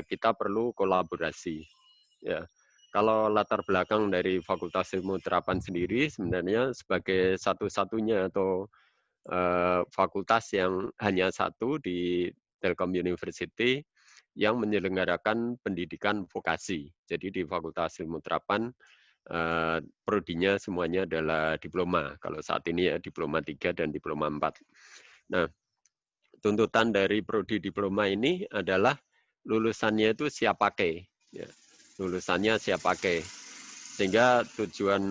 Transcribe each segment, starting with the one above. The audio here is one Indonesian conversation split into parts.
kita perlu kolaborasi. Ya, kalau latar belakang dari Fakultas Ilmu Terapan sendiri sebenarnya sebagai satu-satunya atau fakultas yang hanya satu di Telkom University yang menyelenggarakan pendidikan vokasi. Jadi di Fakultas Ilmu Terapan prodinya semuanya adalah diploma. Kalau saat ini ya diploma 3 dan diploma 4. Nah, tuntutan dari prodi diploma ini adalah lulusannya itu siap pakai. Ya, lulusannya siap pakai. Sehingga tujuan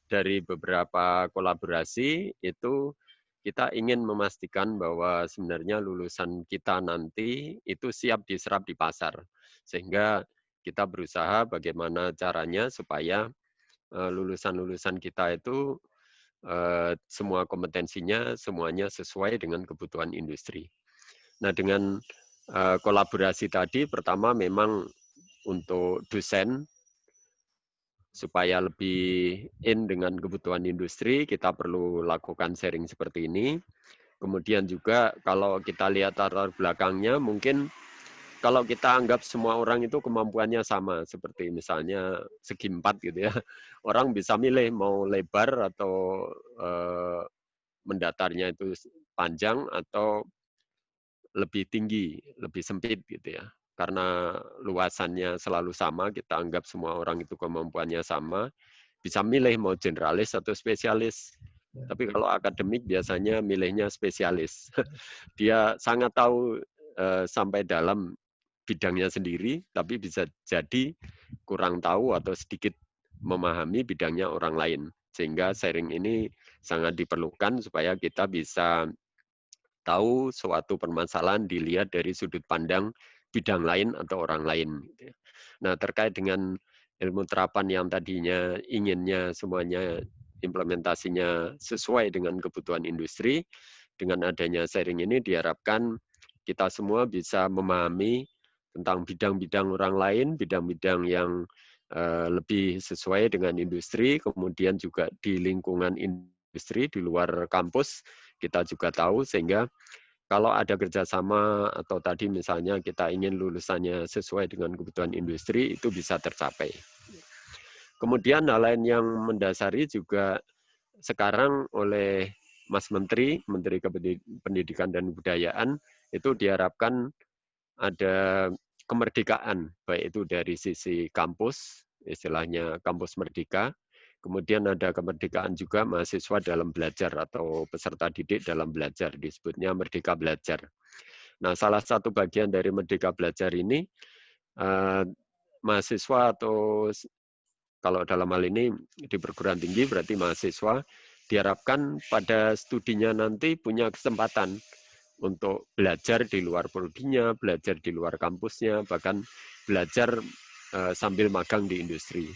dari beberapa kolaborasi itu kita ingin memastikan bahwa sebenarnya lulusan kita nanti itu siap diserap di pasar. Sehingga kita berusaha bagaimana caranya supaya lulusan-lulusan kita itu semua kompetensinya semuanya sesuai dengan kebutuhan industri. Nah, dengan kolaborasi tadi pertama memang untuk dosen supaya lebih in dengan kebutuhan industri, kita perlu lakukan sharing seperti ini. Kemudian juga kalau kita lihat latar belakangnya, mungkin kalau kita anggap semua orang itu kemampuannya sama, seperti misalnya segi 4 gitu ya, orang bisa milih mau lebar atau mendatarnya itu panjang atau lebih tinggi, lebih sempit gitu ya. Karena luasannya selalu sama, kita anggap semua orang itu kemampuannya sama, bisa milih mau generalis atau spesialis. Tapi kalau akademik biasanya milihnya spesialis. Dia sangat tahu sampai dalam bidangnya sendiri, tapi bisa jadi kurang tahu atau sedikit memahami bidangnya orang lain. Sehingga sharing ini sangat diperlukan supaya kita bisa tahu suatu permasalahan dilihat dari sudut pandang bidang lain atau orang lain. Nah, terkait dengan ilmu terapan yang tadinya inginnya semuanya implementasinya sesuai dengan kebutuhan industri, dengan adanya sharing ini diharapkan kita semua bisa memahami tentang bidang-bidang orang lain, bidang-bidang yang lebih sesuai dengan industri, kemudian juga di lingkungan industri di luar kampus kita juga tahu sehingga kalau ada kerjasama atau tadi misalnya kita ingin lulusannya sesuai dengan kebutuhan industri itu bisa tercapai. Kemudian hal lain yang mendasari juga sekarang oleh Mas Menteri, Menteri Pendidikan dan Kebudayaan itu diharapkan ada kemerdekaan, baik itu dari sisi kampus, istilahnya kampus merdeka, kemudian ada kemerdekaan juga mahasiswa dalam belajar atau peserta didik dalam belajar, disebutnya Merdeka Belajar. Nah, salah satu bagian dari Merdeka Belajar ini, mahasiswa atau kalau dalam hal ini di perguruan tinggi berarti mahasiswa diharapkan pada studinya nanti punya kesempatan untuk belajar di luar prodinya, belajar di luar kampusnya, bahkan belajar sambil magang di industri.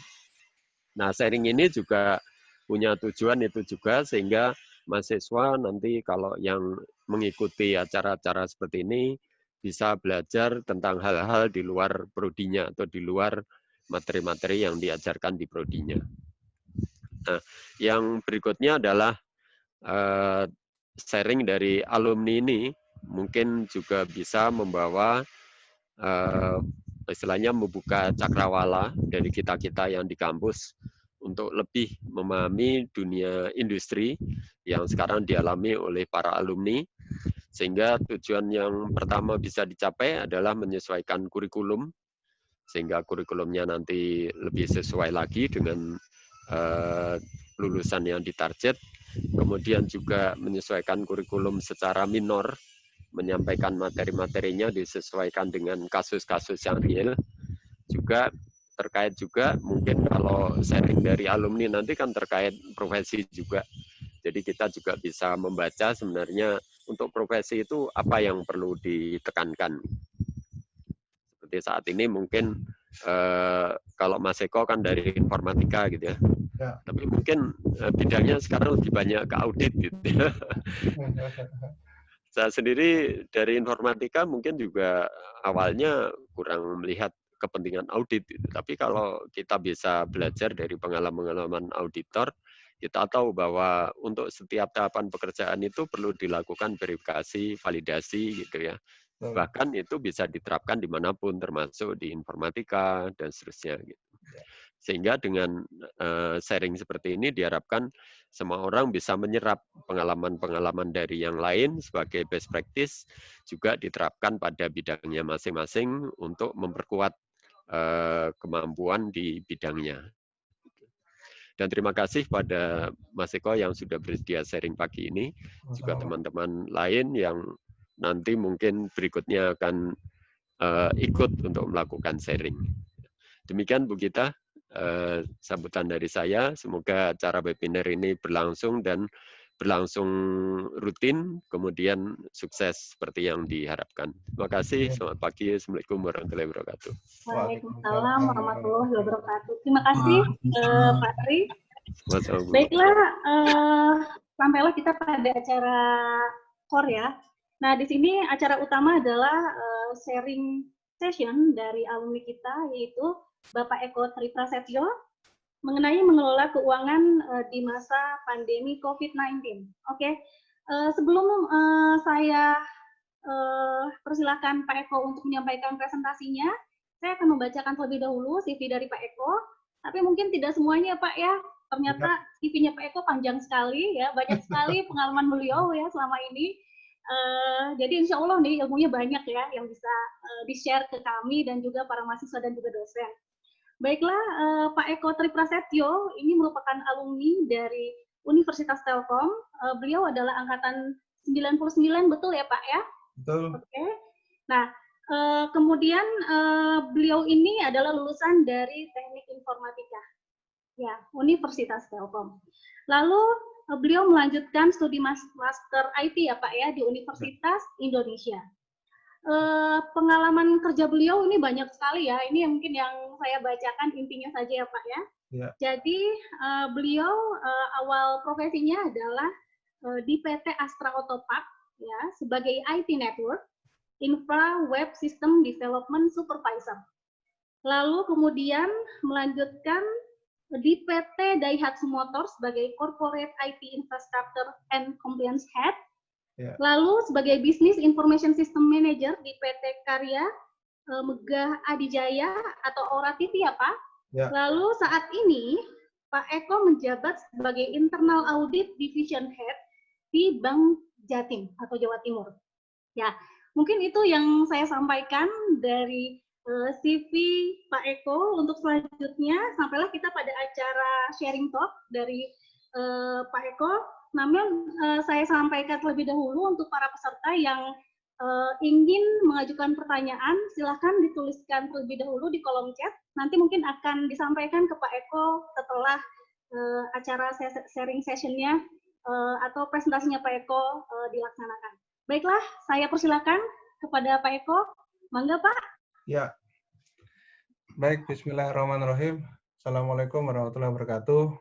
Nah, sharing ini juga punya tujuan itu juga sehingga mahasiswa nanti kalau yang mengikuti acara-acara seperti ini bisa belajar tentang hal-hal di luar prodinya atau di luar materi-materi yang diajarkan di prodinya. Nah, yang berikutnya adalah sharing dari alumni ini mungkin juga bisa membawa istilahnya membuka cakrawala dari kita-kita yang di kampus untuk lebih memahami dunia industri yang sekarang dialami oleh para alumni, sehingga tujuan yang pertama bisa dicapai adalah menyesuaikan kurikulum, sehingga kurikulumnya nanti lebih sesuai lagi dengan lulusan yang ditarget, kemudian juga menyesuaikan kurikulum secara minor, menyampaikan materi-materinya disesuaikan dengan kasus-kasus yang real, juga terkait juga mungkin kalau sharing dari alumni nanti kan terkait profesi juga. Jadi kita juga bisa membaca sebenarnya untuk profesi itu apa yang perlu ditekankan. Seperti saat ini mungkin kalau Mas Eko kan dari informatika gitu ya. Tapi mungkin bidangnya sekarang lebih banyak ke audit gitu ya. Saya sendiri dari informatika mungkin juga awalnya kurang melihat kepentingan audit. Tapi kalau kita bisa belajar dari pengalaman-pengalaman auditor, kita tahu bahwa untuk setiap tahapan pekerjaan itu perlu dilakukan verifikasi, validasi gitu ya. Bahkan itu bisa diterapkan dimanapun, termasuk di informatika dan seterusnya. Gitu. Sehingga dengan sharing seperti ini diharapkan semua orang bisa menyerap pengalaman-pengalaman dari yang lain sebagai best practice, juga diterapkan pada bidangnya masing-masing untuk memperkuat kemampuan di bidangnya. Dan terima kasih pada Mas Eko yang sudah bersedia sharing pagi ini, juga teman-teman lain yang nanti mungkin berikutnya akan ikut untuk melakukan sharing. Demikian Bu Gita, sambutan dari saya. Semoga acara webinar ini berlangsung dan berlangsung rutin, kemudian sukses seperti yang diharapkan. Terima kasih, selamat pagi, Assalamualaikum warahmatullahi wabarakatuh. Waalaikumsalam warahmatullahi wabarakatuh. Terima kasih Pak Tri. Baiklah, sampailah kita pada acara core ya. Nah, di sini acara utama adalah sharing session dari alumni kita, yaitu Bapak Eko Tri Prasetyo, mengenai mengelola keuangan di masa pandemi COVID-19. Oke, sebelum saya persilakan Pak Eko untuk menyampaikan presentasinya, saya akan membacakan terlebih dahulu CV dari Pak Eko, tapi mungkin tidak semuanya Pak ya, ternyata CV-nya Pak Eko panjang sekali ya, banyak sekali pengalaman beliau ya selama ini. Jadi insya Allah nih ilmunya banyak ya yang bisa di-share ke kami dan juga para mahasiswa dan juga dosen. Baiklah, Pak Eko Tri Prasetyo ini merupakan alumni dari Universitas Telkom. Beliau adalah angkatan 99, betul ya Pak ya? Betul. Oke. Nah, kemudian beliau ini adalah lulusan dari Teknik Informatika, ya, Universitas Telkom. Lalu beliau melanjutkan studi Master IT ya Pak ya di Universitas Indonesia. Pengalaman kerja beliau ini banyak sekali ya. Ini yang mungkin yang saya bacakan intinya saja ya Pak ya. Ya. Jadi beliau awal profesinya adalah di PT Astra Autopark ya sebagai IT Network Infra Web System Development Supervisor. Lalu kemudian melanjutkan di PT Daihatsu Motors sebagai Corporate IT Infrastructure and Compliance Head. Ya. Lalu sebagai Business Information System Manager di PT Karya Megah Adijaya atau Aura TV ya Pak. Ya. Lalu saat ini Pak Eko menjabat sebagai Internal Audit Division Head di Bank Jatim atau Jawa Timur. Ya, mungkin itu yang saya sampaikan dari CV Pak Eko. Untuk selanjutnya sampailah kita pada acara sharing talk dari Pak Eko. Namun saya sampaikan terlebih dahulu untuk para peserta yang ingin mengajukan pertanyaan, silahkan dituliskan terlebih dahulu di kolom chat. Nanti mungkin akan disampaikan ke Pak Eko setelah acara sharing sessionnya atau presentasinya Pak Eko dilaksanakan. Baiklah, saya persilakan kepada Pak Eko. Mangga Pak. Ya. Baik, bismillahirrahmanirrahim. Assalamualaikum warahmatullahi wabarakatuh.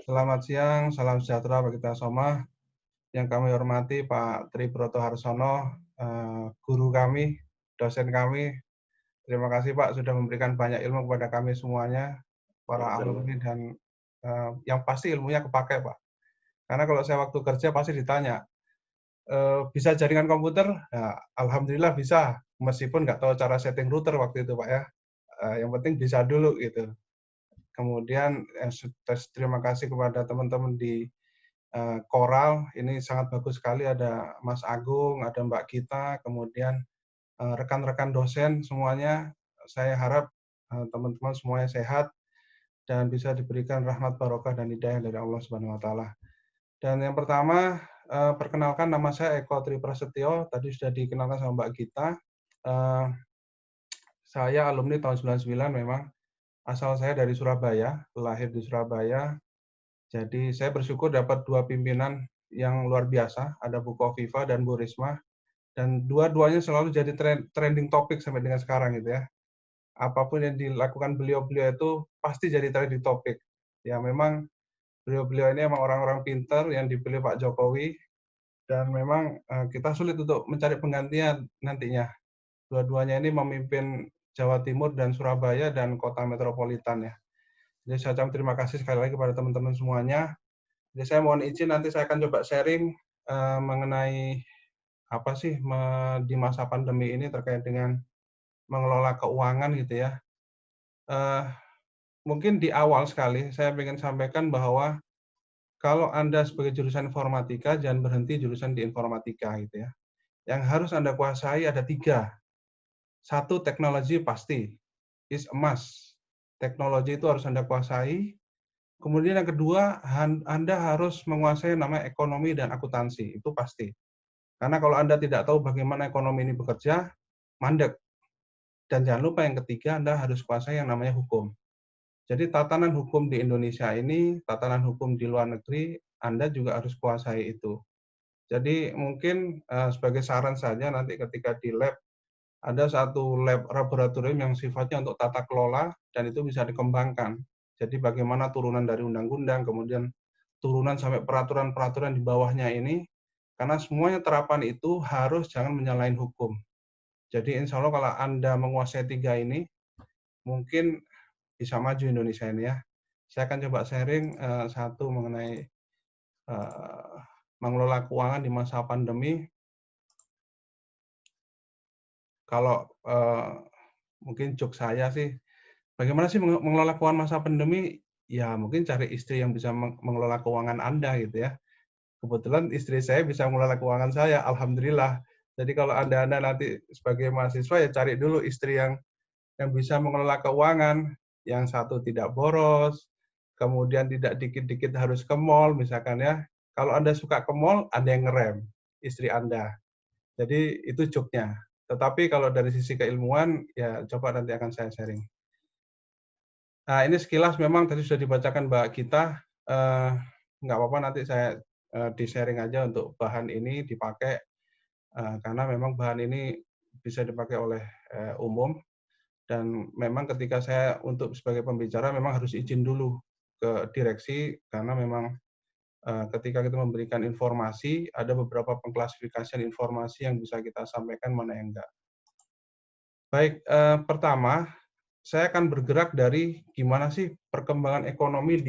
Selamat siang, salam sejahtera bagi kita semua. Yang kami hormati Pak Tri Broto Harsono, guru kami, dosen kami. Terima kasih Pak sudah memberikan banyak ilmu kepada kami semuanya, para alumni, dan yang pasti ilmunya kepakai Pak. Karena kalau saya waktu kerja pasti ditanya, bisa jaringan komputer? Ya, alhamdulillah bisa, meskipun nggak tahu cara setting router waktu itu Pak ya. Yang penting bisa dulu gitu. Kemudian terima kasih kepada teman-teman di Koral, ini sangat bagus sekali, ada Mas Agung, ada Mbak Gita, kemudian rekan-rekan dosen semuanya. Saya harap teman-teman semuanya sehat dan bisa diberikan rahmat barokah dan hidayah dari Allah Subhanahu wa taala. Dan yang pertama, perkenalkan, nama saya Eko Tri Prasetyo, tadi sudah dikenalkan sama Mbak Gita. Saya alumni tahun 99 memang. Asal saya dari Surabaya, lahir di Surabaya. Jadi saya bersyukur dapat dua pimpinan yang luar biasa, ada Bu Kofifa dan Bu Risma. Dan dua-duanya selalu jadi trending topik sampai dengan sekarang gitu ya. Apapun yang dilakukan beliau-beliau itu pasti jadi trending topik. Ya memang beliau-beliau ini memang orang-orang pintar yang dipilih Pak Jokowi. Dan memang kita sulit untuk mencari penggantian nantinya. Dua-duanya ini memimpin Jawa Timur dan Surabaya dan kota metropolitan ya. Jadi saya ucapkan terima kasih sekali lagi kepada teman-teman semuanya. Jadi saya mohon izin nanti saya akan coba sharing mengenai apa sih di masa pandemi ini terkait dengan mengelola keuangan gitu ya. Mungkin di awal sekali saya ingin sampaikan bahwa kalau Anda sebagai jurusan informatika, jangan berhenti jurusan di informatika gitu ya. Yang harus Anda kuasai ada 3. 1, teknologi pasti, is a must. Teknologi itu harus Anda kuasai. Kemudian yang kedua, Anda harus menguasai namanya ekonomi dan akuntansi, itu pasti. Karena kalau Anda tidak tahu bagaimana ekonomi ini bekerja, mandek. Dan jangan lupa yang ketiga, Anda harus kuasai yang namanya hukum. Jadi tatanan hukum di Indonesia ini, tatanan hukum di luar negeri, Anda juga harus kuasai itu. Jadi mungkin sebagai saran saja nanti ketika di lab, ada satu lab laboratorium yang sifatnya untuk tata kelola, dan itu bisa dikembangkan. Jadi bagaimana turunan dari undang-undang, kemudian turunan sampai peraturan-peraturan di bawahnya ini, karena semuanya terapan itu harus jangan menyalahin hukum. Jadi insya Allah kalau Anda menguasai 3 ini, mungkin bisa maju Indonesia ini ya. Saya akan coba sharing satu mengenai mengelola keuangan di masa pandemi. Kalau mungkin joke saya sih, bagaimana sih mengelola keuangan masa pandemi? Ya mungkin cari istri yang bisa mengelola keuangan Anda gitu ya. Kebetulan istri saya bisa mengelola keuangan saya, alhamdulillah. Jadi kalau Anda nanti sebagai mahasiswa ya cari dulu istri yang bisa mengelola keuangan, yang satu tidak boros, kemudian tidak dikit-dikit harus ke mall misalkan ya. Kalau Anda suka ke mall, Anda yang ngerem, istri Anda. Jadi itu joke-nya. Tetapi kalau dari sisi keilmuan, ya coba nanti akan saya sharing. Nah, ini sekilas memang tadi sudah dibacakan Mbak Gita. Nggak apa-apa, nanti saya di-sharing aja untuk bahan ini dipakai, karena memang bahan ini bisa dipakai oleh umum. Dan memang ketika saya untuk sebagai pembicara memang harus izin dulu ke direksi, karena memang ketika kita memberikan informasi, ada beberapa pengklasifikasian informasi yang bisa kita sampaikan, mana yang enggak. Baik, pertama, saya akan bergerak dari gimana sih perkembangan ekonomi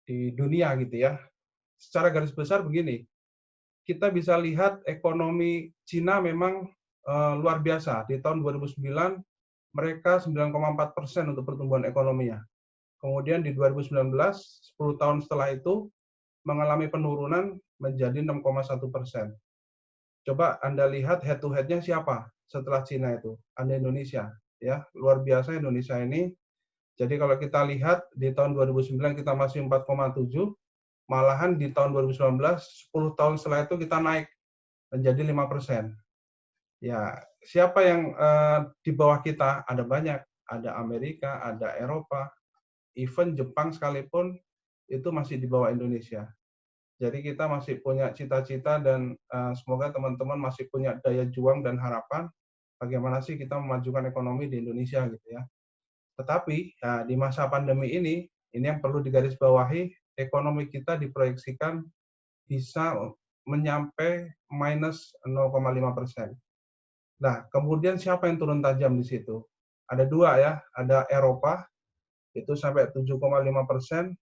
di dunia gitu ya. Secara garis besar begini, kita bisa lihat ekonomi Cina memang luar biasa. Di tahun 2009, mereka 9,4% untuk pertumbuhan ekonominya. Kemudian di 2019, 10 tahun setelah itu, mengalami penurunan menjadi 6,1%. Coba Anda lihat head to head-nya siapa setelah Cina itu? Anda Indonesia. Ya, luar biasa Indonesia ini. Jadi kalau kita lihat di tahun 2009 kita masih 4,7, malahan di tahun 2019, 10 tahun setelah itu kita naik menjadi 5%. Ya, siapa yang di bawah kita? Ada banyak. Ada Amerika, ada Eropa, even Jepang sekalipun itu masih di bawah Indonesia. Jadi kita masih punya cita-cita dan semoga teman-teman masih punya daya juang dan harapan bagaimana sih kita memajukan ekonomi di Indonesia gitu ya. Tetapi ya, di masa pandemi ini yang perlu digarisbawahi, ekonomi kita diproyeksikan bisa menyampai minus 0,5%. Nah, kemudian siapa yang turun tajam di situ? Ada 2 ya, ada Eropa, itu sampai 7,5%,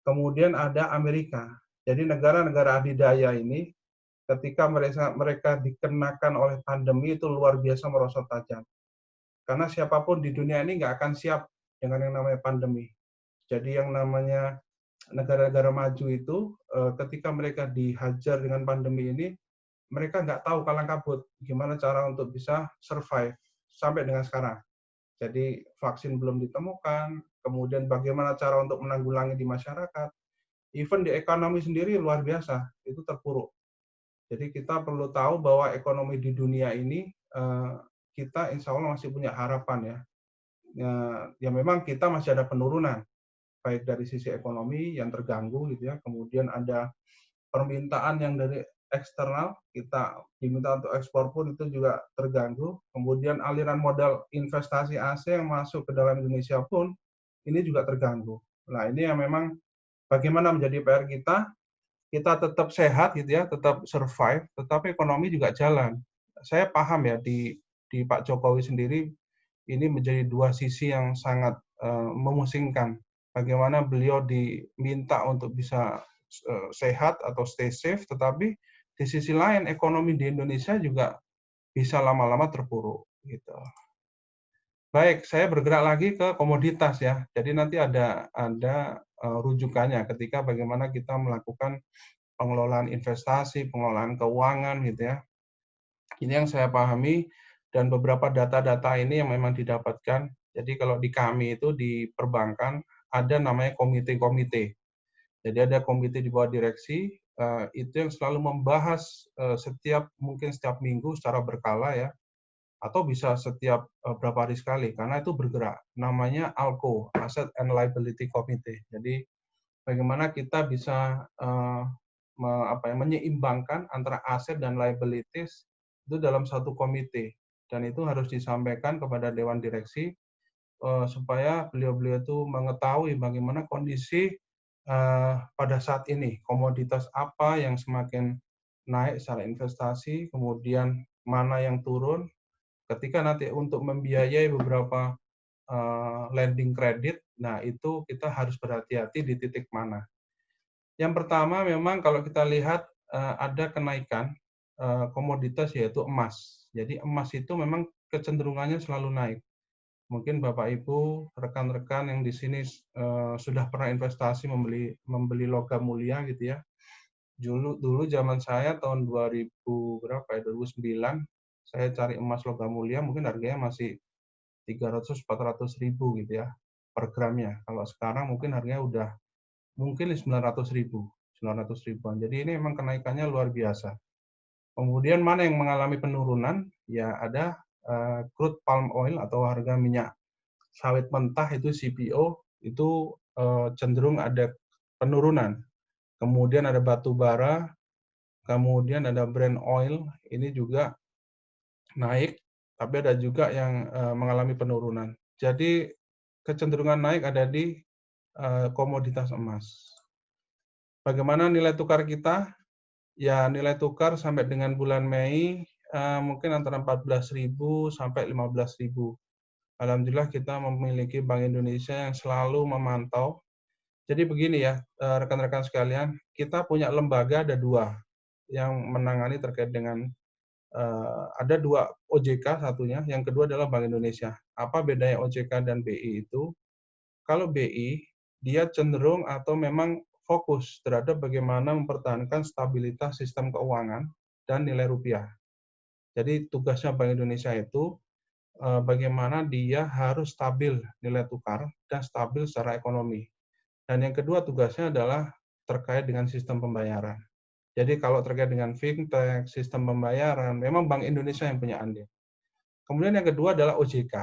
kemudian ada Amerika. Jadi negara-negara adidaya ini, ketika mereka dikenakan oleh pandemi itu luar biasa merosot tajam. Karena siapapun di dunia ini nggak akan siap dengan yang namanya pandemi. Jadi yang namanya negara-negara maju itu, ketika mereka dihajar dengan pandemi ini, mereka nggak tahu kalang kabut gimana cara untuk bisa survive sampai dengan sekarang. Jadi vaksin belum ditemukan, kemudian bagaimana cara untuk menanggulangi di masyarakat, even di ekonomi sendiri luar biasa, itu terpuruk. Jadi kita perlu tahu bahwa ekonomi di dunia ini, kita insya Allah masih punya harapan ya. Ya memang kita masih ada penurunan, baik dari sisi ekonomi yang terganggu gitu ya, kemudian ada permintaan yang dari eksternal, kita diminta untuk ekspor pun itu juga terganggu, kemudian aliran modal investasi asing yang masuk ke dalam Indonesia pun ini juga terganggu. Nah ini yang memang bagaimana menjadi PR kita tetap sehat gitu ya, tetap survive, tetapi ekonomi juga jalan. Saya paham ya di Pak Jokowi sendiri ini menjadi 2 sisi yang sangat memusingkan. Bagaimana beliau diminta untuk bisa sehat atau stay safe, tetapi di sisi lain ekonomi di Indonesia juga bisa lama-lama terpuruk gitu. Baik, saya bergerak lagi ke komoditas ya. Jadi nanti ada rujukannya ketika bagaimana kita melakukan pengelolaan investasi, pengelolaan keuangan gitu ya. Ini yang saya pahami dan beberapa data-data ini yang memang didapatkan. Jadi kalau di kami itu di perbankan ada namanya komite-komite. Jadi ada komite di bawah direksi itu yang selalu membahas mungkin setiap minggu secara berkala ya, atau bisa setiap berapa hari sekali karena itu bergerak. Namanya ALCO, Asset and Liability Committee. Jadi bagaimana kita bisa menyeimbangkan antara aset dan liabilities itu dalam satu komite, dan itu harus disampaikan kepada dewan direksi supaya beliau-beliau itu mengetahui bagaimana kondisi pada saat ini, komoditas apa yang semakin naik secara investasi, kemudian mana yang turun, ketika nanti untuk membiayai beberapa lending kredit, nah itu kita harus berhati-hati di titik mana. Yang pertama memang kalau kita lihat ada kenaikan komoditas yaitu emas. Jadi emas itu memang kecenderungannya selalu naik. Mungkin Bapak Ibu, rekan-rekan yang di sini sudah pernah investasi membeli logam mulia gitu ya. Dulu zaman saya tahun 2000 berapa ya? 2009 saya cari emas logam mulia mungkin harganya masih 300-400 ribu gitu ya per gramnya. Kalau sekarang mungkin harganya udah mungkin 900 ribuan. Jadi ini memang kenaikannya luar biasa. Kemudian mana yang mengalami penurunan? Ya ada crude palm oil atau harga minyak sawit mentah itu CPO itu cenderung ada penurunan. Kemudian ada batu bara, kemudian ada Brent oil, ini juga naik, tapi ada juga yang mengalami penurunan. Jadi kecenderungan naik ada di komoditas emas. Bagaimana nilai tukar kita? Ya, nilai tukar sampai dengan bulan Mei mungkin antara 14.000 sampai 15.000. Alhamdulillah kita memiliki Bank Indonesia yang selalu memantau. Jadi begini ya, rekan-rekan sekalian, kita punya lembaga ada dua yang menangani terkait dengan ada dua OJK satunya, yang kedua adalah Bank Indonesia. Apa bedanya OJK dan BI itu? Kalau BI, dia cenderung atau memang fokus terhadap bagaimana mempertahankan stabilitas sistem keuangan dan nilai rupiah. Jadi tugasnya Bank Indonesia itu bagaimana dia harus stabil nilai tukar dan stabil secara ekonomi. Dan yang kedua tugasnya adalah terkait dengan sistem pembayaran. Jadi kalau terkait dengan fintech, sistem pembayaran, memang Bank Indonesia yang punya andil. Kemudian yang kedua adalah OJK,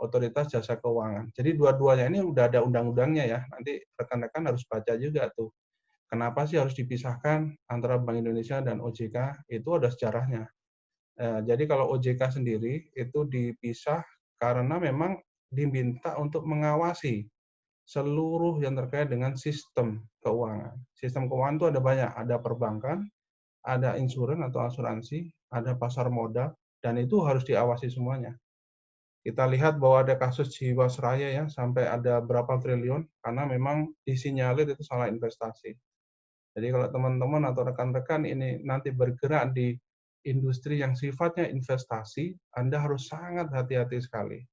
Otoritas Jasa Keuangan. Jadi dua-duanya ini udah ada undang-undangnya ya. Nanti rekan-rekan harus baca juga tuh. Kenapa sih harus dipisahkan antara Bank Indonesia dan OJK? Itu ada sejarahnya. Jadi kalau OJK sendiri itu dipisah karena memang diminta untuk mengawasi seluruh yang terkait dengan sistem keuangan. Sistem keuangan itu ada banyak, ada perbankan, ada insuran atau asuransi, ada pasar modal, dan itu harus diawasi semuanya. Kita lihat bahwa ada kasus Jiwasraya ya, sampai ada berapa triliun, karena memang disinyalir itu salah investasi. Jadi kalau teman-teman atau rekan-rekan ini nanti bergerak di industri yang sifatnya investasi, Anda harus sangat hati-hati sekali.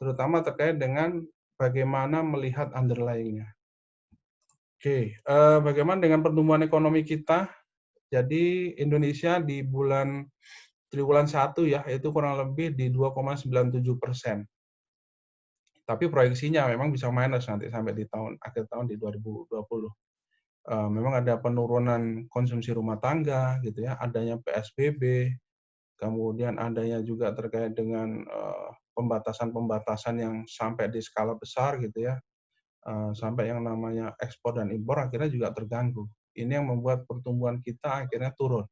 Terutama terkait dengan bagaimana melihat underlying-nya. Oke, bagaimana dengan pertumbuhan ekonomi kita? Jadi Indonesia di triwulan 1 ya, itu kurang lebih di 2,97%. Tapi proyeksinya memang bisa minus nanti sampai di akhir tahun di 2020. Memang ada penurunan konsumsi rumah tangga gitu ya, adanya PSBB, kemudian adanya juga terkait dengan pembatasan-pembatasan yang sampai di skala besar gitu ya, sampai yang namanya ekspor dan impor akhirnya juga terganggu. Ini yang membuat pertumbuhan kita akhirnya turun.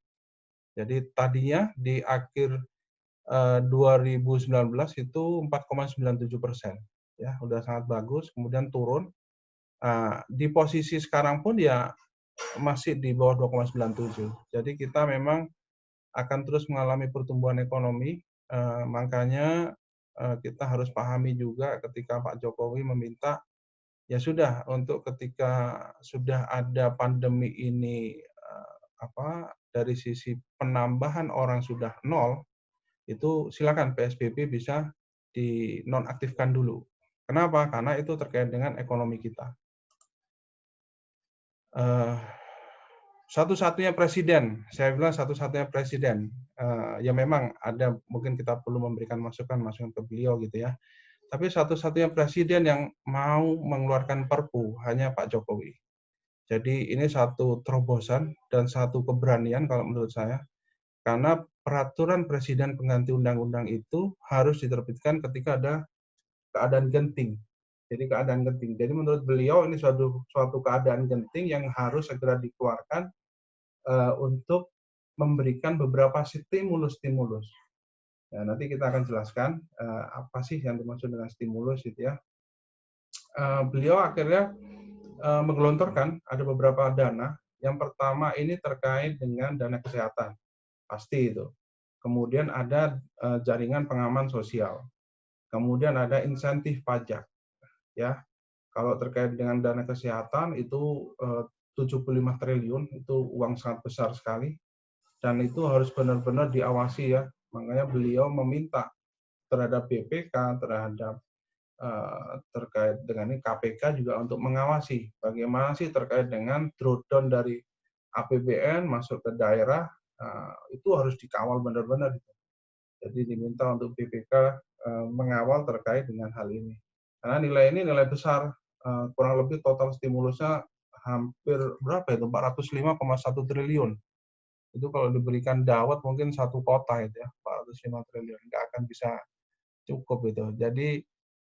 Jadi tadinya di akhir 2019 itu 4,97%, ya udah sangat bagus, kemudian turun. Di posisi sekarang pun ya masih di bawah 2,97. Jadi kita memang akan terus mengalami pertumbuhan ekonomi, makanya kita harus pahami juga ketika Pak Jokowi meminta ya sudah, untuk ketika sudah ada pandemi ini, dari sisi penambahan orang sudah nol, itu silakan PSBB bisa dinonaktifkan dulu. Kenapa? Karena itu terkait dengan ekonomi kita. Satu-satunya presiden, saya bilang satu-satunya presiden, ya memang ada, mungkin kita perlu memberikan masukan ke beliau gitu ya. Tapi satu-satunya presiden yang mau mengeluarkan Perpu hanya Pak Jokowi. Jadi ini satu terobosan dan satu keberanian kalau menurut saya, karena peraturan presiden pengganti undang-undang itu harus diterbitkan ketika ada keadaan genting. Jadi keadaan genting. Jadi menurut beliau ini suatu keadaan genting yang harus segera dikeluarkan untuk memberikan beberapa stimulus-stimulus. Ya, nanti kita akan jelaskan apa sih yang dimaksud dengan stimulus itu ya. Beliau akhirnya menggelontorkan ada beberapa dana. Yang pertama ini terkait dengan dana kesehatan, pasti itu. Kemudian ada jaringan pengaman sosial. Kemudian ada insentif pajak. Ya, kalau terkait dengan dana kesehatan itu 75 triliun, itu uang sangat besar sekali. Dan itu harus benar-benar diawasi ya. Makanya beliau meminta terhadap BPK, terhadap terkait dengan ini KPK juga untuk mengawasi bagaimana sih terkait dengan drawdown dari APBN masuk ke daerah, itu harus dikawal benar-benar. Jadi diminta untuk BPK mengawal terkait dengan hal ini. Karena nilai ini nilai besar, kurang lebih total stimulusnya hampir berapa itu, 405,1 triliun. Itu kalau diberikan dawet mungkin satu kota itu ya, 405 triliun, nggak akan bisa cukup itu. Jadi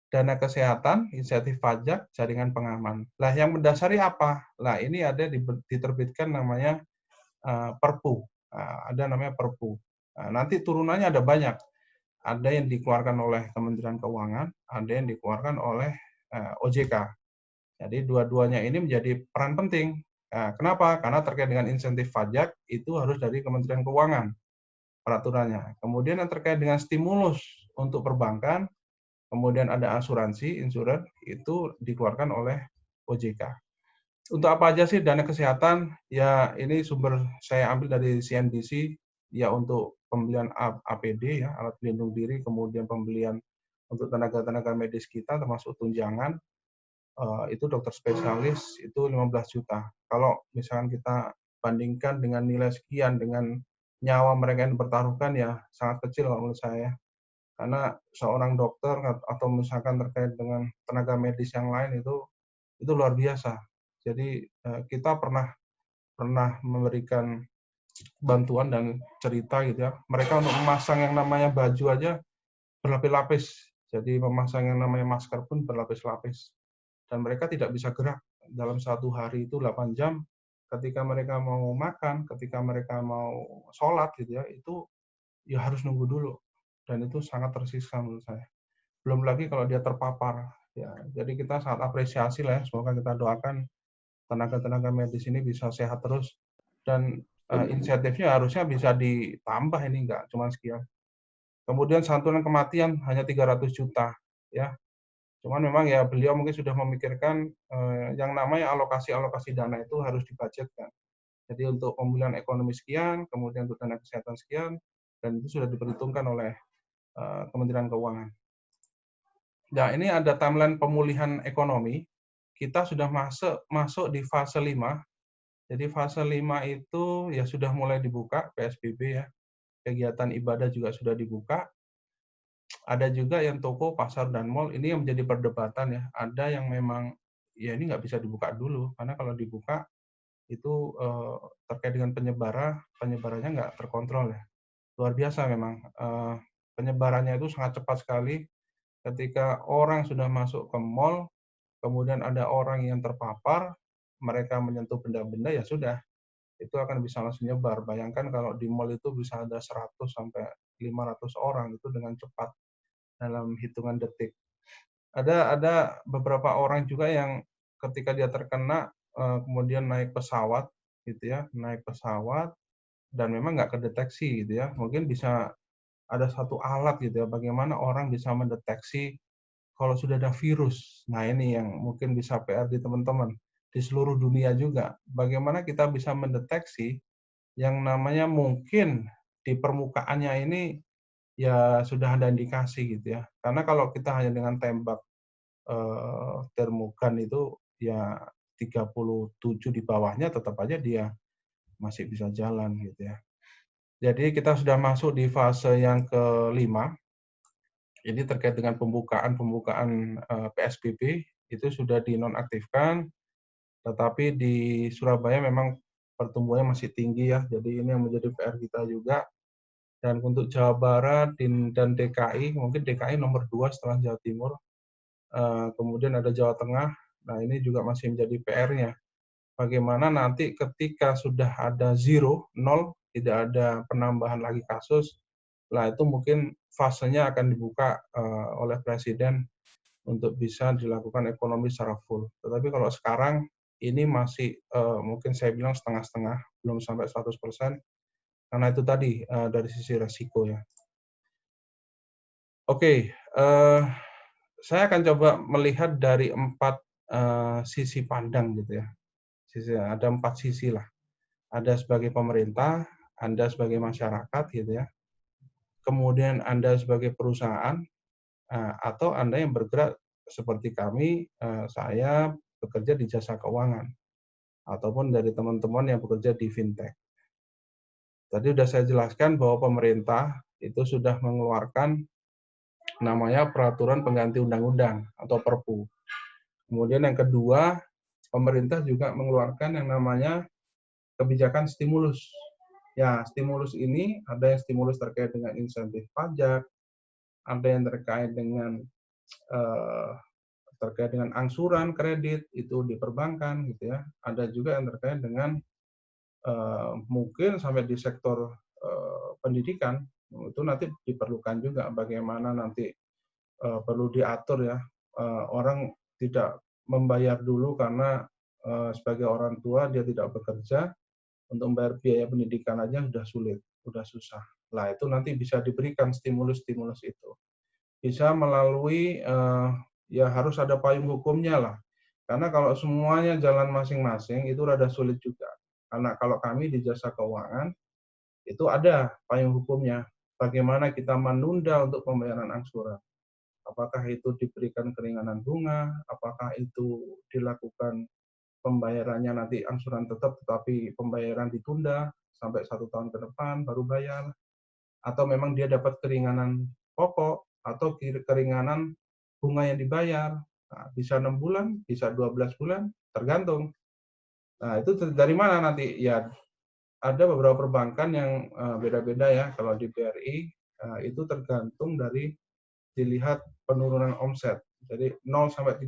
dana kesehatan, insentif pajak, jaringan pengaman. Lah yang mendasari apa? Lah ini ada diterbitkan namanya Perpu. Ada namanya Perpu. Nanti turunannya ada banyak. Ada yang dikeluarkan oleh Kementerian Keuangan, ada yang dikeluarkan oleh OJK. Jadi dua-duanya ini menjadi peran penting. Kenapa? Karena terkait dengan insentif pajak itu harus dari Kementerian Keuangan peraturannya. Kemudian yang terkait dengan stimulus untuk perbankan, kemudian ada asuransi, insuran, itu dikeluarkan oleh OJK. Untuk apa aja sih dana kesehatan? Ya ini sumber saya ambil dari CNBC, ya untuk pembelian APD, ya, alat pelindung diri, kemudian pembelian untuk tenaga-tenaga medis kita, termasuk tunjangan, itu dokter spesialis itu 15 juta. Kalau misalkan kita bandingkan dengan nilai sekian, dengan nyawa mereka yang dipertaruhkan, ya sangat kecil kalau menurut saya. Karena seorang dokter atau misalkan terkait dengan tenaga medis yang lain itu luar biasa. Jadi kita pernah memberikan bantuan dan cerita gitu ya. Mereka untuk memasang yang namanya baju aja berlapis-lapis. Jadi memasang yang namanya masker pun berlapis-lapis. Dan mereka tidak bisa gerak dalam satu hari itu 8 jam. Ketika mereka mau makan, ketika mereka mau sholat gitu ya, itu ya harus nunggu dulu. Dan itu sangat tersiksa menurut saya. Belum lagi kalau dia terpapar. Ya, jadi kita sangat apresiasi lah ya. Semoga kita doakan tenaga-tenaga medis ini bisa sehat terus. Dan insentifnya harusnya bisa ditambah, ini enggak cuma sekian. Kemudian santunan kematian hanya 300 juta. Ya, cuman memang ya beliau mungkin sudah memikirkan yang namanya alokasi dana itu harus dibudgetkan. Jadi untuk pemulihan ekonomi sekian, kemudian untuk dana kesehatan sekian, dan itu sudah diperhitungkan oleh Kementerian Keuangan. Nah, ini ada timeline pemulihan ekonomi. Kita sudah masuk di fase 5. Jadi fase 5 itu ya sudah mulai dibuka PSBB ya. Kegiatan ibadah juga sudah dibuka. Ada juga yang toko, pasar, dan mal, ini yang menjadi perdebatan ya. Ada yang memang, ya ini nggak bisa dibuka dulu, karena kalau dibuka, itu terkait dengan penyebarannya nggak terkontrol ya. Luar biasa memang. Penyebarannya itu sangat cepat sekali. Ketika orang sudah masuk ke mal, kemudian ada orang yang terpapar, mereka menyentuh benda-benda, ya sudah. Itu akan bisa langsung nyebar. Bayangkan kalau di mal itu bisa ada 100 sampai 500 orang, itu dengan cepat dalam hitungan detik. Ada beberapa orang juga yang ketika dia terkena kemudian naik pesawat gitu ya, naik pesawat dan memang nggak kedeteksi gitu ya. Mungkin bisa ada satu alat gitu ya, bagaimana orang bisa mendeteksi kalau sudah ada virus, nah ini yang mungkin bisa PR di teman-teman, di seluruh dunia juga. Bagaimana kita bisa mendeteksi yang namanya mungkin di permukaannya ini ya sudah ada indikasi gitu ya. Karena kalau kita hanya dengan tembak termogan itu ya 37 di bawahnya tetap aja dia masih bisa jalan gitu ya. Jadi kita sudah masuk di fase yang kelima. Ini terkait dengan pembukaan PSBB itu sudah dinonaktifkan, tetapi di Surabaya memang pertumbuhannya masih tinggi ya. Jadi ini yang menjadi PR kita juga. Dan untuk Jawa Barat dan DKI, mungkin DKI nomor 2 setelah Jawa Timur. Kemudian ada Jawa Tengah. Nah ini juga masih menjadi PR-nya. Bagaimana nanti ketika sudah ada zero, nol, tidak ada penambahan lagi kasus, lah itu mungkin fasenya akan dibuka oleh Presiden untuk bisa dilakukan ekonomi secara full. Tetapi kalau sekarang ini masih mungkin saya bilang setengah-setengah, belum sampai 100%, karena itu tadi dari sisi resiko ya. Oke, saya akan coba melihat dari 4 sisi pandang gitu ya. Ada 4 sisi lah. Ada sebagai pemerintah, Anda sebagai masyarakat gitu ya. Kemudian Anda sebagai perusahaan, atau Anda yang bergerak seperti kami, saya bekerja di jasa keuangan, ataupun dari teman-teman yang bekerja di fintech. Tadi sudah saya jelaskan bahwa pemerintah itu sudah mengeluarkan namanya peraturan pengganti undang-undang atau Perpu. Kemudian yang kedua, pemerintah juga mengeluarkan yang namanya kebijakan stimulus. Ya, stimulus ini ada yang stimulus terkait dengan insentif pajak, ada yang terkait dengan angsuran kredit itu di perbankan gitu ya. Ada juga yang terkait dengan mungkin sampai di sektor pendidikan itu nanti diperlukan juga bagaimana nanti perlu diatur ya, orang tidak membayar dulu karena sebagai orang tua dia tidak bekerja, untuk membayar biaya pendidikan aja sudah sulit, sudah susah. Nah itu nanti bisa diberikan stimulus-stimulus itu. Bisa melalui ya harus ada payung hukumnya lah. Karena kalau semuanya jalan masing-masing itu rada sulit juga. Karena kalau kami di jasa keuangan itu ada payung hukumnya. Bagaimana kita menunda untuk pembayaran angsuran. Apakah itu diberikan keringanan bunga, apakah itu dilakukan pembayarannya nanti angsuran tetap tetapi pembayaran ditunda sampai 1 tahun ke depan baru bayar, atau memang dia dapat keringanan pokok atau keringanan bunga yang dibayar. Nah, bisa 6 bulan, bisa 12 bulan, tergantung. Nah, itu dari mana nanti? Ya, ada beberapa perbankan yang beda-beda ya. Kalau di BRI, itu tergantung dari dilihat penurunan omset. Jadi 0-30%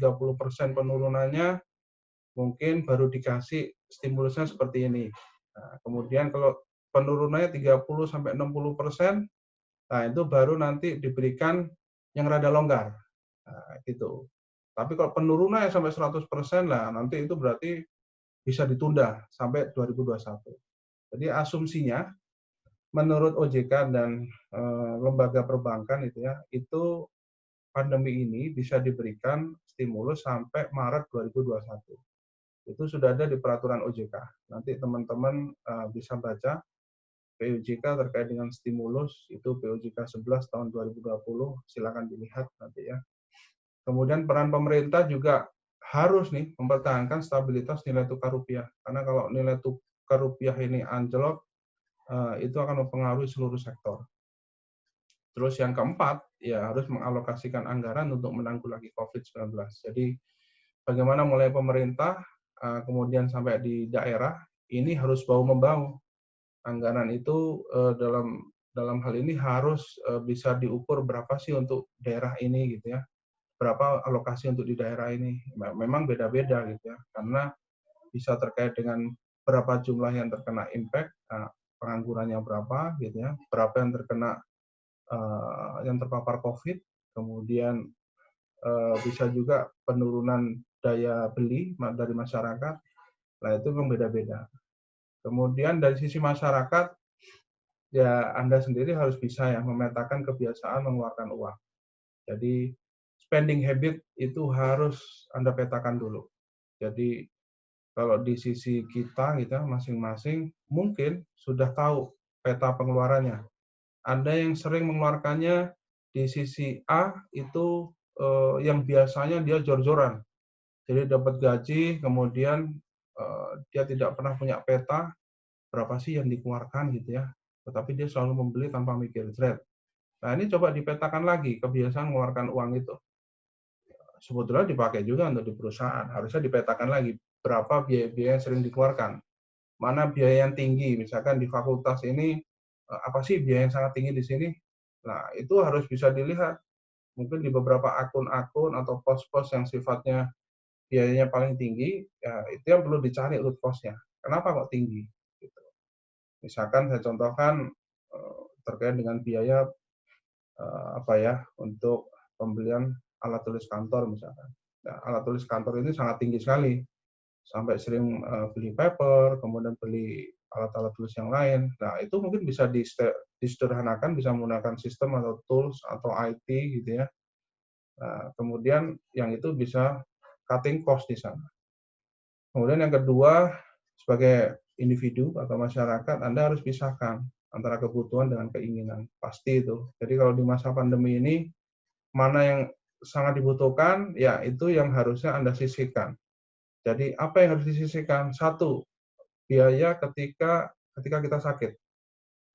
penurunannya mungkin baru dikasih stimulusnya seperti ini. Nah, kemudian kalau penurunannya 30-60%, nah itu baru nanti diberikan yang rada longgar. Nah, gitu. Tapi kalau penurunannya sampai 100%, lah nanti itu berarti bisa ditunda sampai 2021. Jadi asumsinya menurut OJK dan lembaga perbankan itu pandemi ini bisa diberikan stimulus sampai Maret 2021. Itu sudah ada di peraturan OJK. Nanti teman-teman bisa baca POJK terkait dengan stimulus, itu POJK 11 tahun 2020, silakan dilihat nanti ya. Kemudian peran pemerintah juga harus nih mempertahankan stabilitas nilai tukar rupiah. Karena kalau nilai tukar rupiah ini anjlok, itu akan mempengaruhi seluruh sektor. Terus yang keempat, ya harus mengalokasikan anggaran untuk menanggulangi COVID-19. Jadi bagaimana mulai pemerintah, kemudian sampai di daerah, ini harus bahu-membahu. Anggaran itu dalam hal ini harus bisa diukur berapa sih untuk daerah ini gitu ya. Berapa alokasi untuk di daerah ini. Memang beda-beda gitu ya. Karena bisa terkait dengan berapa jumlah yang terkena impact, penganggurannya berapa gitu ya. Berapa yang terkena yang terpapar COVID, kemudian bisa juga penurunan daya beli dari masyarakat, nah itu memang beda-beda. Kemudian dari sisi masyarakat, ya Anda sendiri harus bisa ya memetakan kebiasaan mengeluarkan uang. Jadi spending habit itu harus Anda petakan dulu. Jadi kalau di sisi kita masing-masing mungkin sudah tahu peta pengeluarannya. Ada yang sering mengeluarkannya di sisi A itu yang biasanya dia jor-joran. Jadi dapat gaji, kemudian dia tidak pernah punya peta berapa sih yang dikeluarkan gitu ya. Tetapi dia selalu membeli tanpa mikir. Nah ini coba dipetakan lagi kebiasaan mengeluarkan uang itu. Sebetulnya dipakai juga untuk di perusahaan. Harusnya dipetakan lagi berapa biaya-biaya yang sering dikeluarkan. Mana biaya yang tinggi, misalkan di fakultas ini apa sih biaya yang sangat tinggi di sini? Nah itu harus bisa dilihat. Mungkin di beberapa akun-akun atau pos-pos yang sifatnya biayanya paling tinggi, ya itu yang perlu dicari root cause-nya. Kenapa kok tinggi? Gitu. Misalkan saya contohkan terkait dengan biaya untuk pembelian alat tulis kantor misalkan. Nah, alat tulis kantor ini sangat tinggi sekali, sampai sering beli paper, kemudian beli alat-alat tulis yang lain. Nah itu mungkin bisa disederhanakan, bisa menggunakan sistem atau tools atau IT gitu ya. Nah, kemudian yang itu bisa cutting cost di sana. Kemudian yang kedua, sebagai individu atau masyarakat, Anda harus pisahkan antara kebutuhan dengan keinginan. Pasti itu. Jadi kalau di masa pandemi ini, mana yang sangat dibutuhkan, ya itu yang harusnya Anda sisihkan. Jadi apa yang harus disisihkan? Satu, biaya ketika kita sakit.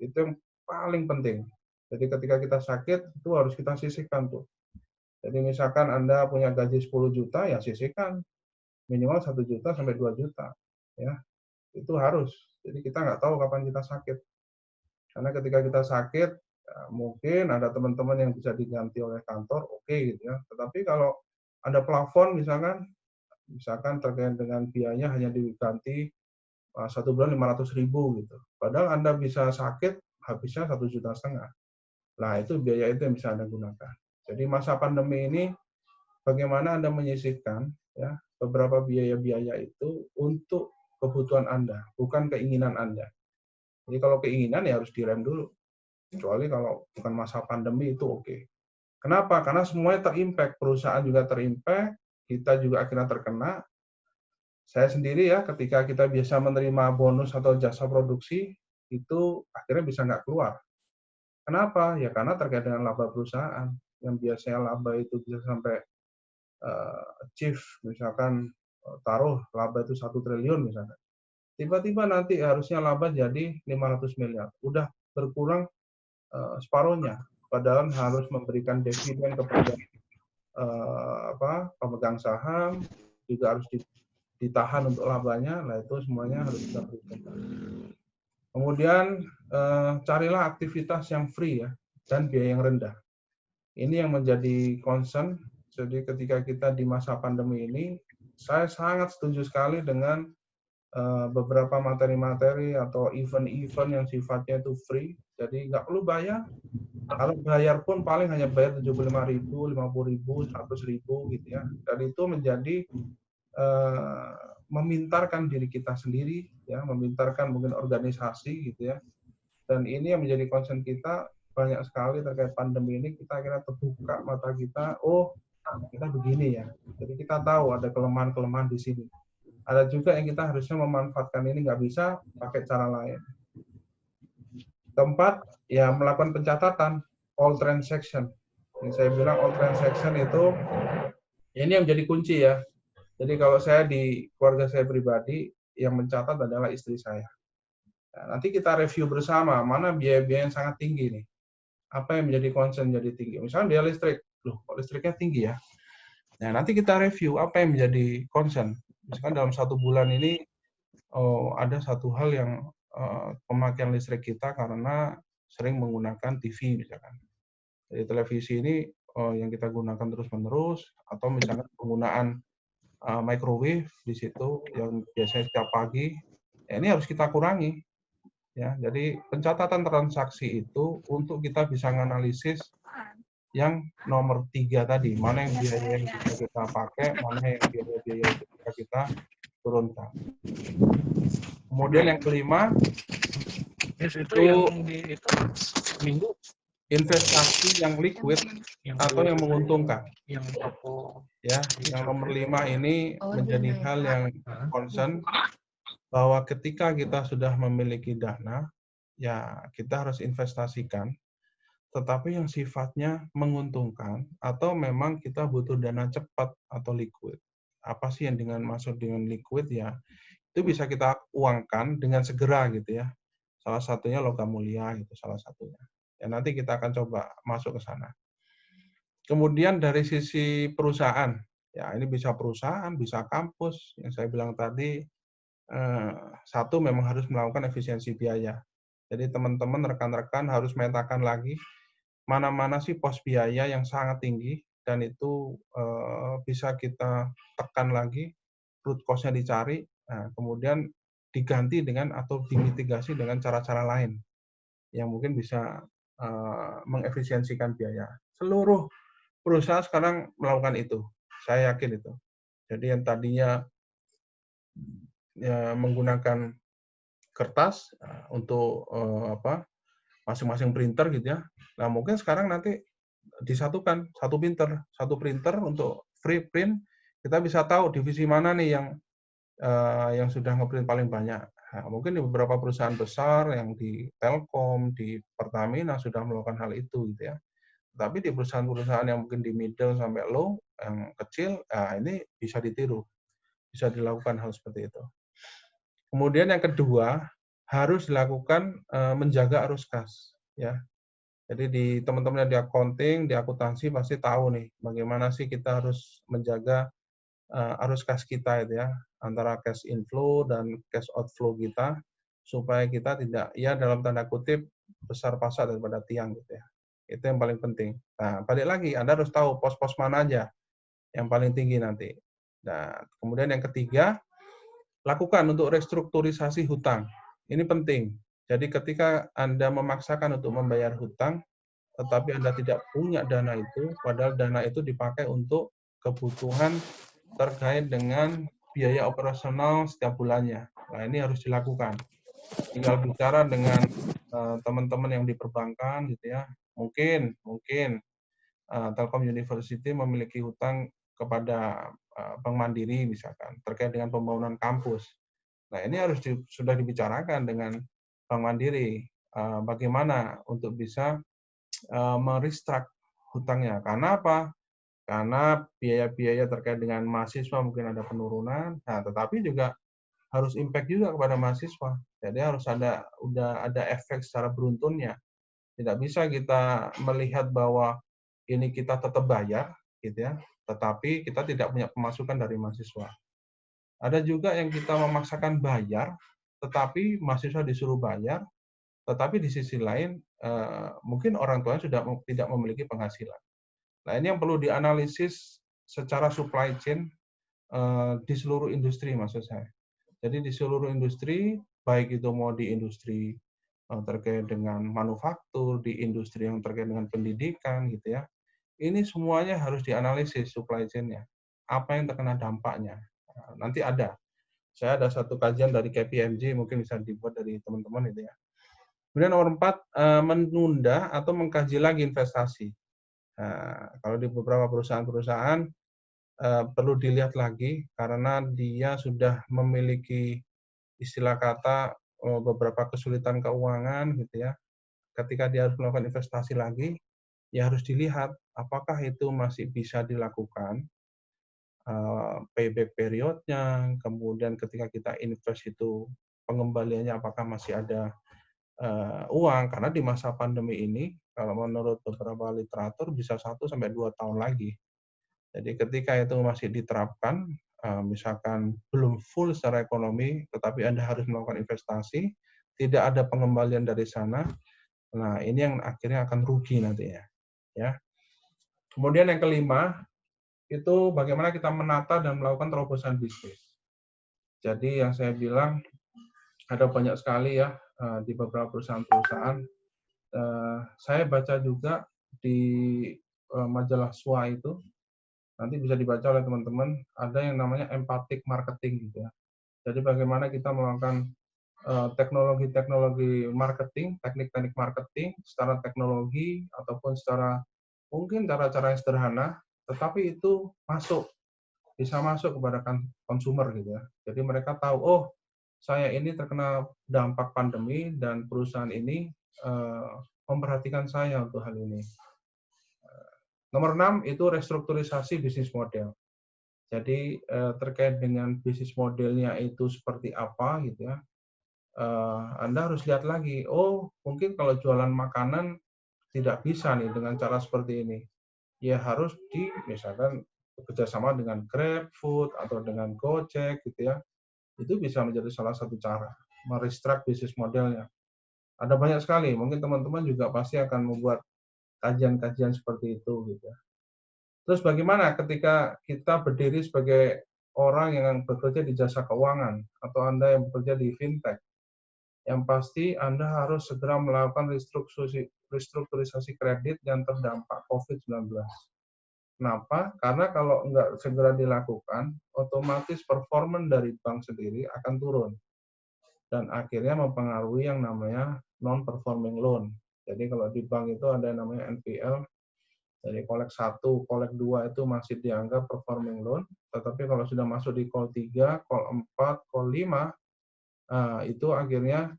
Itu yang paling penting. Jadi ketika kita sakit, itu harus kita sisihkan tuh. Jadi misalkan Anda punya gaji 10 juta, ya sisihkan minimal 1 juta sampai 2 juta. Ya, itu harus. Jadi kita nggak tahu kapan kita sakit. Karena ketika kita sakit, ya mungkin ada teman-teman yang bisa diganti oleh kantor, oke gitu ya. Tetapi kalau ada plafon misalkan terkait dengan biayanya hanya diganti 1 bulan 500.000 gitu. Padahal Anda bisa sakit habisnya 1,5 juta. Nah, itu biaya itu yang bisa Anda gunakan. Jadi masa pandemi ini bagaimana Anda menyisihkan ya beberapa biaya-biaya itu untuk kebutuhan Anda, bukan keinginan Anda. Jadi kalau keinginan ya harus direm dulu. Kecuali kalau bukan masa pandemi itu oke. Kenapa? Karena semuanya terimpact, perusahaan juga terimpact, kita juga akhirnya terkena. Saya sendiri ya, ketika kita bisa menerima bonus atau jasa produksi, itu akhirnya bisa nggak keluar. Kenapa? Ya karena terkait dengan laba perusahaan. Yang biasanya laba itu bisa sampai achieve, misalkan taruh laba itu 1 triliun misalkan. Tiba-tiba nanti harusnya laba jadi 500 miliar. Udah berkurang separuhnya. Padahal harus memberikan dividen kepada pemegang saham, juga harus ditahan untuk labanya. Nah itu semuanya harus kita perhitungkan. Kemudian carilah aktivitas yang free ya dan biaya yang rendah. Ini yang menjadi concern. Jadi ketika kita di masa pandemi ini, saya sangat setuju sekali dengan beberapa materi-materi atau event-event yang sifatnya itu free. Jadi nggak perlu bayar. Kalau bayar pun paling hanya bayar 75.000, 50.000, 100.000 gitu ya. Dan itu menjadi memintarkan diri kita sendiri, ya, memintarkan mungkin organisasi gitu ya. Dan ini yang menjadi concern kita banyak sekali terkait pandemi ini, kita akhirnya terbuka mata kita, oh kita begini ya. Jadi kita tahu ada kelemahan-kelemahan di sini. Ada juga yang kita harusnya memanfaatkan ini, nggak bisa pakai cara lain. Keempat, ya melakukan pencatatan all transaction. Yang saya bilang all transaction itu, ini yang menjadi kunci ya. Jadi kalau saya di keluarga saya pribadi, yang mencatat adalah istri saya. Nah, nanti kita review bersama, mana biaya-biaya yang sangat tinggi nih. Apa yang menjadi concern jadi tinggi. Misalnya biaya listrik, loh kok listriknya tinggi ya. Nah, nanti kita review apa yang menjadi concern. Misalkan dalam 1 bulan ini ada satu hal yang pemakaian listrik kita karena sering menggunakan TV misalkan. Jadi televisi ini yang kita gunakan terus-menerus, atau misalkan penggunaan microwave di situ yang biasanya setiap pagi, ya ini harus kita kurangi. Ya, jadi pencatatan transaksi itu untuk kita bisa menganalisis yang nomor 3 tadi, mana yang biaya yang bisa kita pakai, mana yang biaya-biaya yang bisa kita turunkan. Kemudian yang kelima, itu yang di itu minggu investasi yang liquid atau yang menguntungkan. Ya, yang nomor 5 ini menjadi hal yang concern bahwa ketika kita sudah memiliki dana, ya kita harus investasikan, tetapi yang sifatnya menguntungkan atau memang kita butuh dana cepat atau liquid. Apa sih yang maksud dengan liquid ya? Itu bisa kita uangkan dengan segera gitu ya. Salah satunya logam mulia gitu salah satunya. Ya nanti kita akan coba masuk ke sana. Kemudian dari sisi perusahaan, ya ini bisa perusahaan, bisa kampus. Yang saya bilang tadi, satu memang harus melakukan efisiensi biaya. Jadi teman-teman, rekan-rekan harus memetakan lagi mana-mana sih pos biaya yang sangat tinggi dan itu bisa kita tekan lagi, root cost-nya dicari, nah, kemudian diganti dengan atau dimitigasi dengan cara-cara lain yang mungkin bisa mengefisiensikan biaya. Seluruh perusahaan sekarang melakukan itu, saya yakin itu. Jadi yang tadinya ya, menggunakan kertas untuk masing-masing printer gitu ya. Nah mungkin sekarang nanti disatukan satu printer untuk free print. Kita bisa tahu divisi mana nih yang sudah ngeprint paling banyak. Nah, mungkin di beberapa perusahaan besar yang di Telkom, di Pertamina sudah melakukan hal itu gitu ya. Tapi di perusahaan-perusahaan yang mungkin di middle sampai low, yang kecil, nah ini bisa ditiru, bisa dilakukan hal seperti itu. Kemudian yang kedua, harus dilakukan menjaga arus kas. Ya. Jadi di teman-teman yang di accounting, di akuntansi pasti tahu nih, bagaimana sih kita harus menjaga arus kas kita itu ya, antara cash inflow dan cash outflow kita, supaya kita tidak, ya dalam tanda kutip, besar pasak daripada tiang gitu ya. Itu yang paling penting. Nah, balik lagi, Anda harus tahu pos-pos mana aja yang paling tinggi nanti. Nah, kemudian yang ketiga, lakukan untuk restrukturisasi hutang. Ini penting. Jadi ketika Anda memaksakan untuk membayar hutang, tetapi Anda tidak punya dana itu, padahal dana itu dipakai untuk kebutuhan terkait dengan biaya operasional setiap bulannya. Nah, ini harus dilakukan. Tinggal bicara dengan teman-teman yang di perbankan gitu ya. Mungkin Telkom University memiliki hutang kepada Bank Mandiri misalkan terkait dengan pembangunan kampus. Nah, ini harus sudah dibicarakan dengan Bank Mandiri bagaimana untuk bisa merestruct hutangnya. Karena apa? Karena biaya-biaya terkait dengan mahasiswa mungkin ada penurunan, nah tetapi juga harus impact juga kepada mahasiswa. Jadi harus udah ada efek secara beruntunnya. Tidak bisa kita melihat bahwa ini kita tetap bayar, gitu ya, tetapi kita tidak punya pemasukan dari mahasiswa. Ada juga yang kita memaksakan bayar, tetapi mahasiswa disuruh bayar, tetapi di sisi lain mungkin orang tuanya sudah tidak memiliki penghasilan. Nah ini yang perlu dianalisis secara supply chain di seluruh industri maksud saya. Jadi di seluruh industri, baik itu mau di industri terkait dengan manufaktur, di industri yang terkait dengan pendidikan gitu ya. Ini semuanya harus dianalisis supply chain-nya. Apa yang terkena dampaknya. Nanti ada. Saya ada satu kajian dari KPMG, mungkin bisa dibuat dari teman-teman itu ya. Kemudian nomor 4, menunda atau mengkaji lagi investasi. Nah, kalau di beberapa perusahaan-perusahaan perlu dilihat lagi karena dia sudah memiliki istilah kata beberapa kesulitan keuangan gitu ya. Ketika dia harus melakukan investasi lagi, ya harus dilihat apakah itu masih bisa dilakukan payback periodnya, kemudian ketika kita invest itu pengembaliannya apakah masih ada uang, karena di masa pandemi ini kalau menurut beberapa literatur bisa 1-2 tahun lagi. Jadi ketika itu masih diterapkan, misalkan belum full secara ekonomi, tetapi Anda harus melakukan investasi, tidak ada pengembalian dari sana, nah ini yang akhirnya akan rugi nantinya. Ya. Kemudian yang kelima, itu bagaimana kita menata dan melakukan terobosan bisnis. Jadi yang saya bilang, ada banyak sekali ya di beberapa perusahaan-perusahaan. Saya baca juga di majalah SWA itu, nanti bisa dibaca oleh teman-teman, ada yang namanya empathic marketing gitu ya. Jadi bagaimana kita melakukan teknologi-teknologi marketing, teknik-teknik marketing secara teknologi ataupun secara mungkin cara-cara yang sederhana, tetapi itu bisa masuk kepada konsumer gitu ya. Jadi mereka tahu, oh saya ini terkena dampak pandemi dan perusahaan ini memperhatikan saya untuk hal ini. Nomor 6 itu restrukturisasi bisnis model. Jadi terkait dengan bisnis modelnya itu seperti apa gitu ya. Anda harus lihat lagi, oh mungkin kalau jualan makanan tidak bisa nih dengan cara seperti ini. Ya harus misalkan bekerjasama dengan GrabFood atau dengan Gojek gitu ya. Itu bisa menjadi salah satu cara merestruct bisnis modelnya. Ada banyak sekali, mungkin teman-teman juga pasti akan membuat kajian-kajian seperti itu gitu ya. Terus bagaimana ketika kita berdiri sebagai orang yang bekerja di jasa keuangan atau Anda yang bekerja di fintech? Yang pasti Anda harus segera melakukan restrukturisasi kredit yang terdampak COVID-19. Kenapa? Karena kalau nggak segera dilakukan, otomatis performa dari bank sendiri akan turun. Dan akhirnya mempengaruhi yang namanya non-performing loan. Jadi kalau di bank itu ada yang namanya NPL, jadi kolek 1, kolek 2 itu masih dianggap performing loan, tetapi kalau sudah masuk di call 3, call 4, call 5, itu akhirnya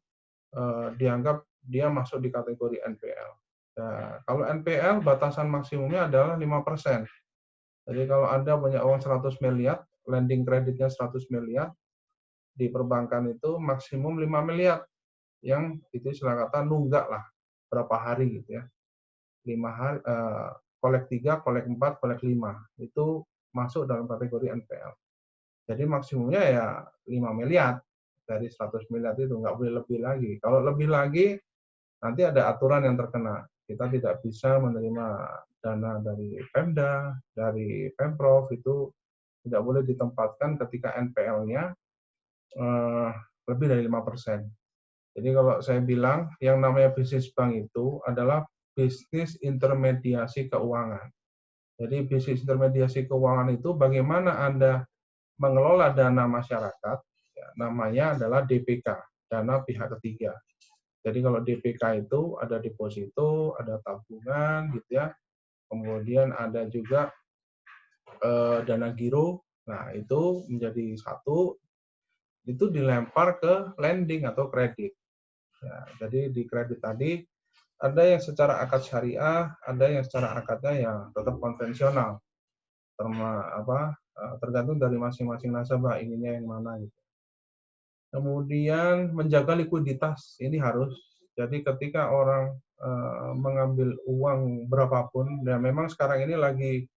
dianggap dia masuk di kategori NPL. Nah, kalau NPL batasan maksimumnya adalah 5%. Jadi kalau Anda punya uang 100 miliar, lending kreditnya 100 miliar, di perbankan itu maksimum 5 miliar. Yang itu istilah kata nunggak lah, berapa hari gitu ya. 5 hari, kolek 3, kolek 4, kolek 5. Itu masuk dalam kategori NPL. Jadi maksimumnya ya 5 miliar. Dari 100 miliar itu nggak boleh lebih lagi. Kalau lebih lagi, nanti ada aturan yang terkena. Kita tidak bisa menerima dana dari Pemda, dari Pemprov, itu tidak boleh ditempatkan ketika NPL-nya lebih dari 5%. Jadi kalau saya bilang, yang namanya bisnis bank itu adalah bisnis intermediasi keuangan. Jadi bisnis intermediasi keuangan itu bagaimana Anda mengelola dana masyarakat, ya, namanya adalah DPK, dana pihak ketiga. Jadi kalau DPK itu ada deposito, ada tabungan, gitu ya. Kemudian ada juga dana giro. Nah itu menjadi satu, itu dilempar ke lending atau kredit. Ya, jadi di kredit tadi ada yang secara akad syariah, ada yang secara akadnya yang tetap konvensional. Tergantung dari masing-masing nasabah inginnya yang mana gitu. Kemudian menjaga likuiditas ini harus. Jadi ketika orang mengambil uang berapapun, dan memang sekarang ini lagi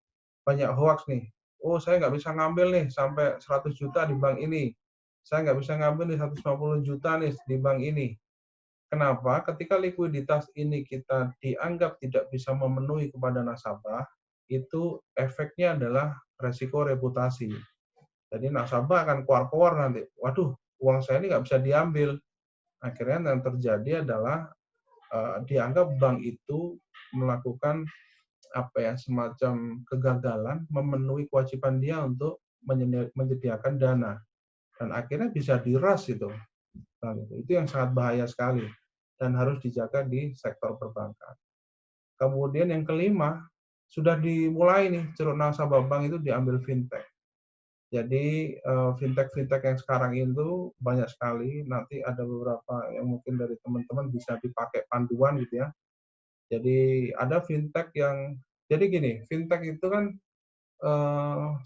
banyak hoax nih. Oh saya nggak bisa ngambil nih sampai 100 juta di bank ini. Saya nggak bisa ngambil nih 150 juta nih di bank ini. Kenapa? Ketika likuiditas ini kita dianggap tidak bisa memenuhi kepada nasabah, itu efeknya adalah resiko reputasi. Jadi nasabah akan keluar-keluar nanti. Waduh, uang saya ini nggak bisa diambil. Akhirnya yang terjadi adalah dianggap bank itu melakukan semacam kegagalan memenuhi kewajiban dia untuk menyediakan dana. Dan akhirnya bisa diras itu. Nah, itu yang sangat bahaya sekali dan harus dijaga di sektor perbankan. Kemudian yang kelima, sudah dimulai nih ceruk nasabah bank itu diambil fintech. Jadi fintech-fintech yang sekarang itu banyak sekali. Nanti ada beberapa yang mungkin dari teman-teman bisa dipakai panduan gitu ya. Jadi ada fintech yang, jadi gini, fintech itu kan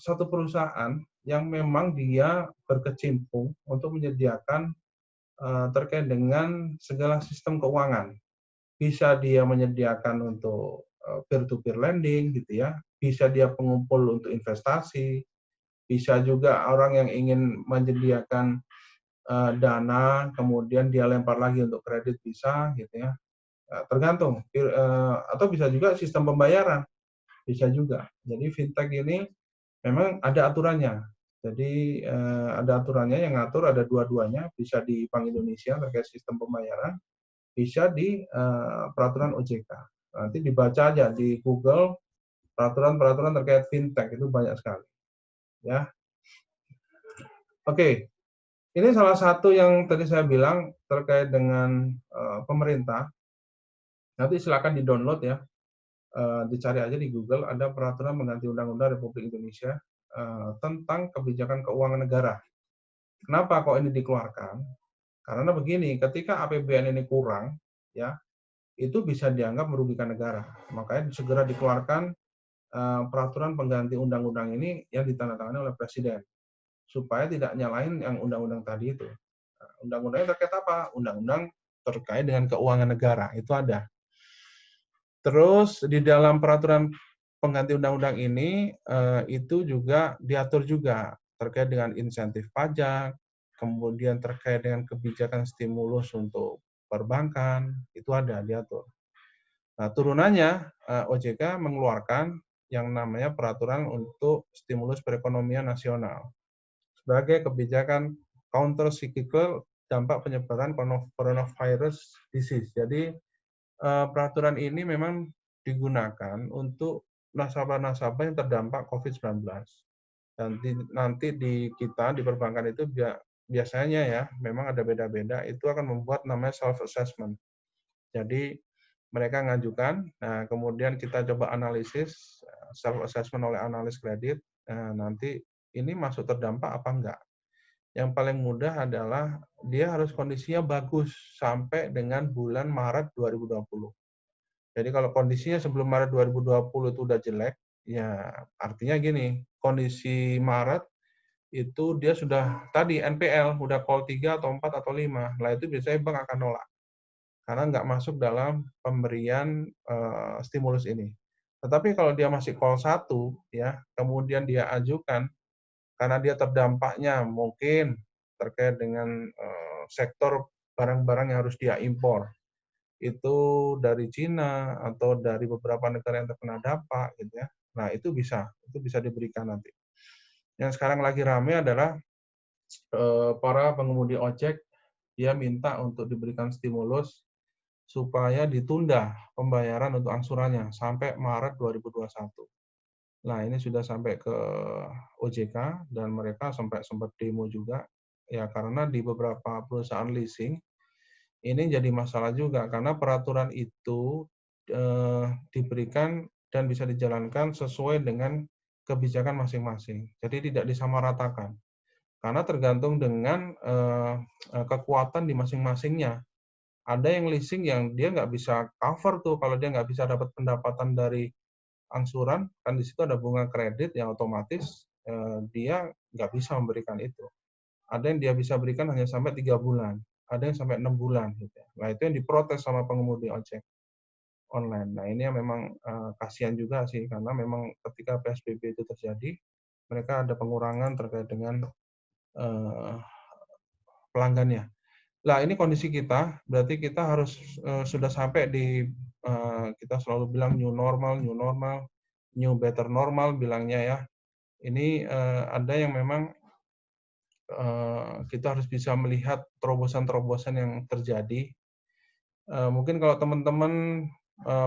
satu perusahaan yang memang dia berkecimpung untuk menyediakan terkait dengan segala sistem keuangan. Bisa dia menyediakan untuk peer-to-peer lending gitu ya. Bisa dia pengumpul untuk investasi. Bisa juga orang yang ingin menyediakan dana, kemudian dia lempar lagi untuk kredit bisa, gitu ya. Tergantung. Atau bisa juga sistem pembayaran, bisa juga. Jadi fintech ini memang ada aturannya. Jadi ada aturannya yang ngatur, ada dua-duanya. Bisa di Bank Indonesia terkait sistem pembayaran, bisa di peraturan OJK. Nanti dibaca aja di Google peraturan-peraturan terkait fintech itu banyak sekali. Ya. Oke. Ini salah satu yang tadi saya bilang terkait dengan pemerintah. Nanti silakan di-download ya, dicari aja di Google, ada peraturan pengganti Undang-Undang Republik Indonesia tentang kebijakan keuangan negara. Kenapa kok ini dikeluarkan? Karena begini, ketika APBN ini kurang, ya itu bisa dianggap merugikan negara. Makanya segera dikeluarkan peraturan pengganti undang-undang ini yang ditandatangani oleh Presiden, supaya tidak nyalain yang undang-undang tadi itu. Undang-undangnya terkait apa? Undang-undang terkait dengan keuangan negara, itu ada. Terus di dalam peraturan pengganti undang-undang ini itu juga diatur juga terkait dengan insentif pajak, kemudian terkait dengan kebijakan stimulus untuk perbankan, itu ada diatur. Nah, turunannya OJK mengeluarkan yang namanya peraturan untuk stimulus perekonomian nasional sebagai kebijakan counter cyclical dampak penyebaran coronavirus disease. Jadi peraturan ini memang digunakan untuk nasabah-nasabah yang terdampak COVID-19. Dan nanti di kita, di perbankan itu biasanya ya, memang ada beda-beda, itu akan membuat namanya self-assessment. Jadi mereka ngajukan, nah kemudian kita coba analisis, self-assessment oleh analis kredit, nanti ini masuk terdampak apa enggak. Yang paling mudah adalah dia harus kondisinya bagus sampai dengan bulan Maret 2020. Jadi kalau kondisinya sebelum Maret 2020 itu udah jelek, ya artinya gini, kondisi Maret itu dia sudah tadi NPL, udah call 3 atau 4 atau 5. Nah itu biasanya bank akan nolak. Karena nggak masuk dalam pemberian stimulus ini. Tetapi kalau dia masih call 1, ya, kemudian dia ajukan, karena dia terdampaknya mungkin terkait dengan sektor barang-barang yang harus dia impor, itu dari Cina atau dari beberapa negara yang terkena dampak gitu ya. Nah, itu bisa diberikan nanti. Yang sekarang lagi rame adalah para pengemudi ojek, dia minta untuk diberikan stimulus supaya ditunda pembayaran untuk angsurannya sampai Maret 2021. Nah, ini sudah sampai ke OJK dan mereka sempat demo juga ya, karena di beberapa perusahaan leasing ini jadi masalah juga karena peraturan itu diberikan dan bisa dijalankan sesuai dengan kebijakan masing-masing. Jadi tidak disamaratakan. Karena tergantung dengan kekuatan di masing-masingnya. Ada yang leasing yang dia nggak bisa cover tuh kalau dia nggak bisa dapat pendapatan dari angsuran, kan di situ ada bunga kredit yang otomatis dia nggak bisa memberikan itu. Ada yang dia bisa berikan hanya sampai 3 bulan, ada yang sampai 6 bulan. Gitu. Nah itu yang diprotes sama pengemudi ojek online. Nah ini yang memang kasihan juga sih, karena memang ketika PSBB itu terjadi, mereka ada pengurangan terkait dengan pelanggannya. Nah ini kondisi kita, berarti kita harus sudah sampai di, kita selalu bilang new normal, new better normal bilangnya ya. Ini ada yang memang kita harus bisa melihat terobosan-terobosan yang terjadi. Mungkin kalau teman-teman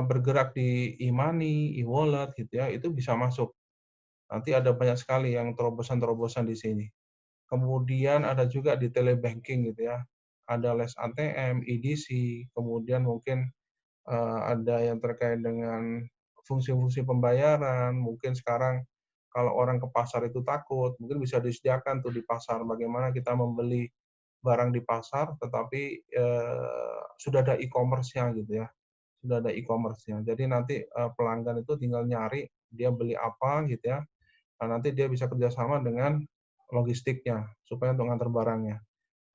bergerak di e-money, e-wallet gitu ya, itu bisa masuk. Nanti ada banyak sekali yang terobosan-terobosan di sini. Kemudian ada juga di telebanking gitu ya. Ada les ATM, EDC, kemudian mungkin ada yang terkait dengan fungsi-fungsi pembayaran. Mungkin sekarang kalau orang ke pasar itu takut, mungkin bisa disediakan tuh di pasar bagaimana kita membeli barang di pasar, tetapi sudah ada e-commerce-nya gitu ya. Sudah ada e-commerce-nya. Jadi nanti pelanggan itu tinggal nyari dia beli apa gitu ya. Nah, nanti dia bisa kerjasama dengan logistiknya supaya untuk ngantar barangnya.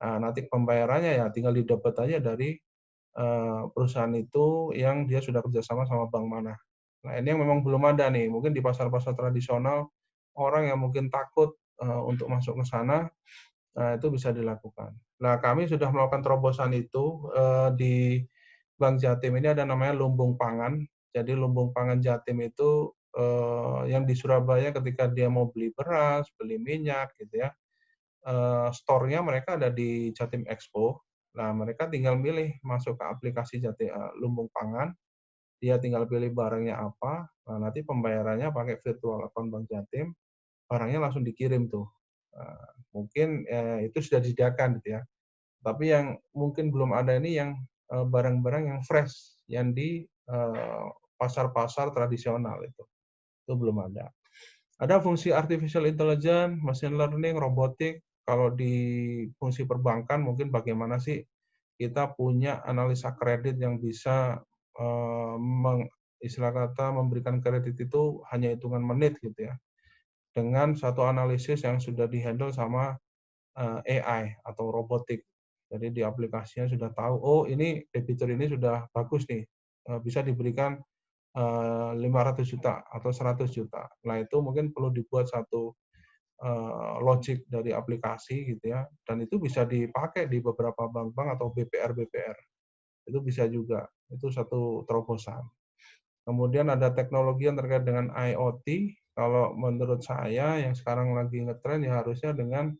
Nah, nanti pembayarannya ya tinggal didapat aja dari perusahaan itu yang dia sudah kerjasama sama bank mana. Nah, ini yang memang belum ada nih. Mungkin di pasar-pasar tradisional, orang yang mungkin takut untuk masuk ke sana, nah itu bisa dilakukan. Nah, kami sudah melakukan terobosan itu di Bank Jatim ini ada namanya lumbung pangan. Jadi lumbung pangan Jatim itu yang di Surabaya ketika dia mau beli beras, beli minyak gitu ya, store-nya mereka ada di Jatim Expo. Nah, mereka tinggal milih masuk ke aplikasi Jatim lumbung pangan, dia tinggal pilih barangnya apa, nah nanti pembayarannya pakai virtual account Bank Jatim, barangnya langsung dikirim tuh. Mungkin itu sudah disediakan gitu ya. Tapi yang mungkin belum ada ini yang barang-barang yang fresh, yang di pasar-pasar tradisional itu belum ada. Ada fungsi artificial intelligence, machine learning, robotik. Kalau di fungsi perbankan mungkin bagaimana sih kita punya analisa kredit yang bisa istilah kata memberikan kredit itu hanya hitungan menit gitu ya. Dengan satu analisis yang sudah dihandle sama AI atau robotik. Jadi di aplikasinya sudah tahu, oh ini debitur ini sudah bagus nih, bisa diberikan 500 juta atau 100 juta. Nah itu mungkin perlu dibuat satu logic dari aplikasi gitu ya, dan itu bisa dipakai di beberapa bank-bank atau BPR. Itu bisa juga, itu satu terobosan. Kemudian ada teknologi yang terkait dengan IoT. Kalau menurut saya yang sekarang lagi ngetren ya harusnya dengan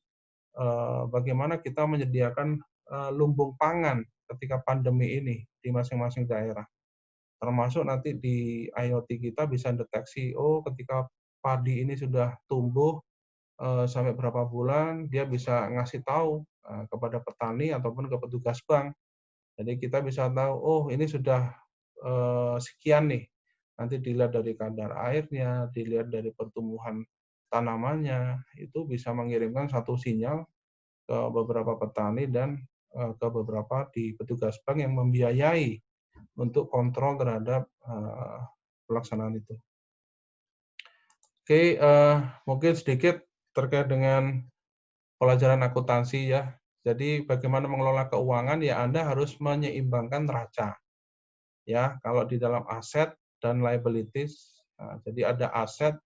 bagaimana kita menyediakan lumbung pangan ketika pandemi ini di masing-masing daerah. Termasuk nanti di IoT kita bisa deteksi, oh ketika padi ini sudah tumbuh sampai berapa bulan, dia bisa ngasih tahu kepada petani ataupun ke petugas bank. Jadi kita bisa tahu, oh ini sudah sekian nih. Nanti dilihat dari kadar airnya, dilihat dari pertumbuhan tanamannya, itu bisa mengirimkan satu sinyal ke beberapa petani dan ke beberapa di petugas bank yang membiayai untuk kontrol terhadap pelaksanaan itu. Oke, mungkin sedikit terkait dengan pelajaran akuntansi ya. Jadi bagaimana mengelola keuangan ya Anda harus menyeimbangkan neraca. Ya, kalau di dalam aset dan liabilities, jadi ada aset,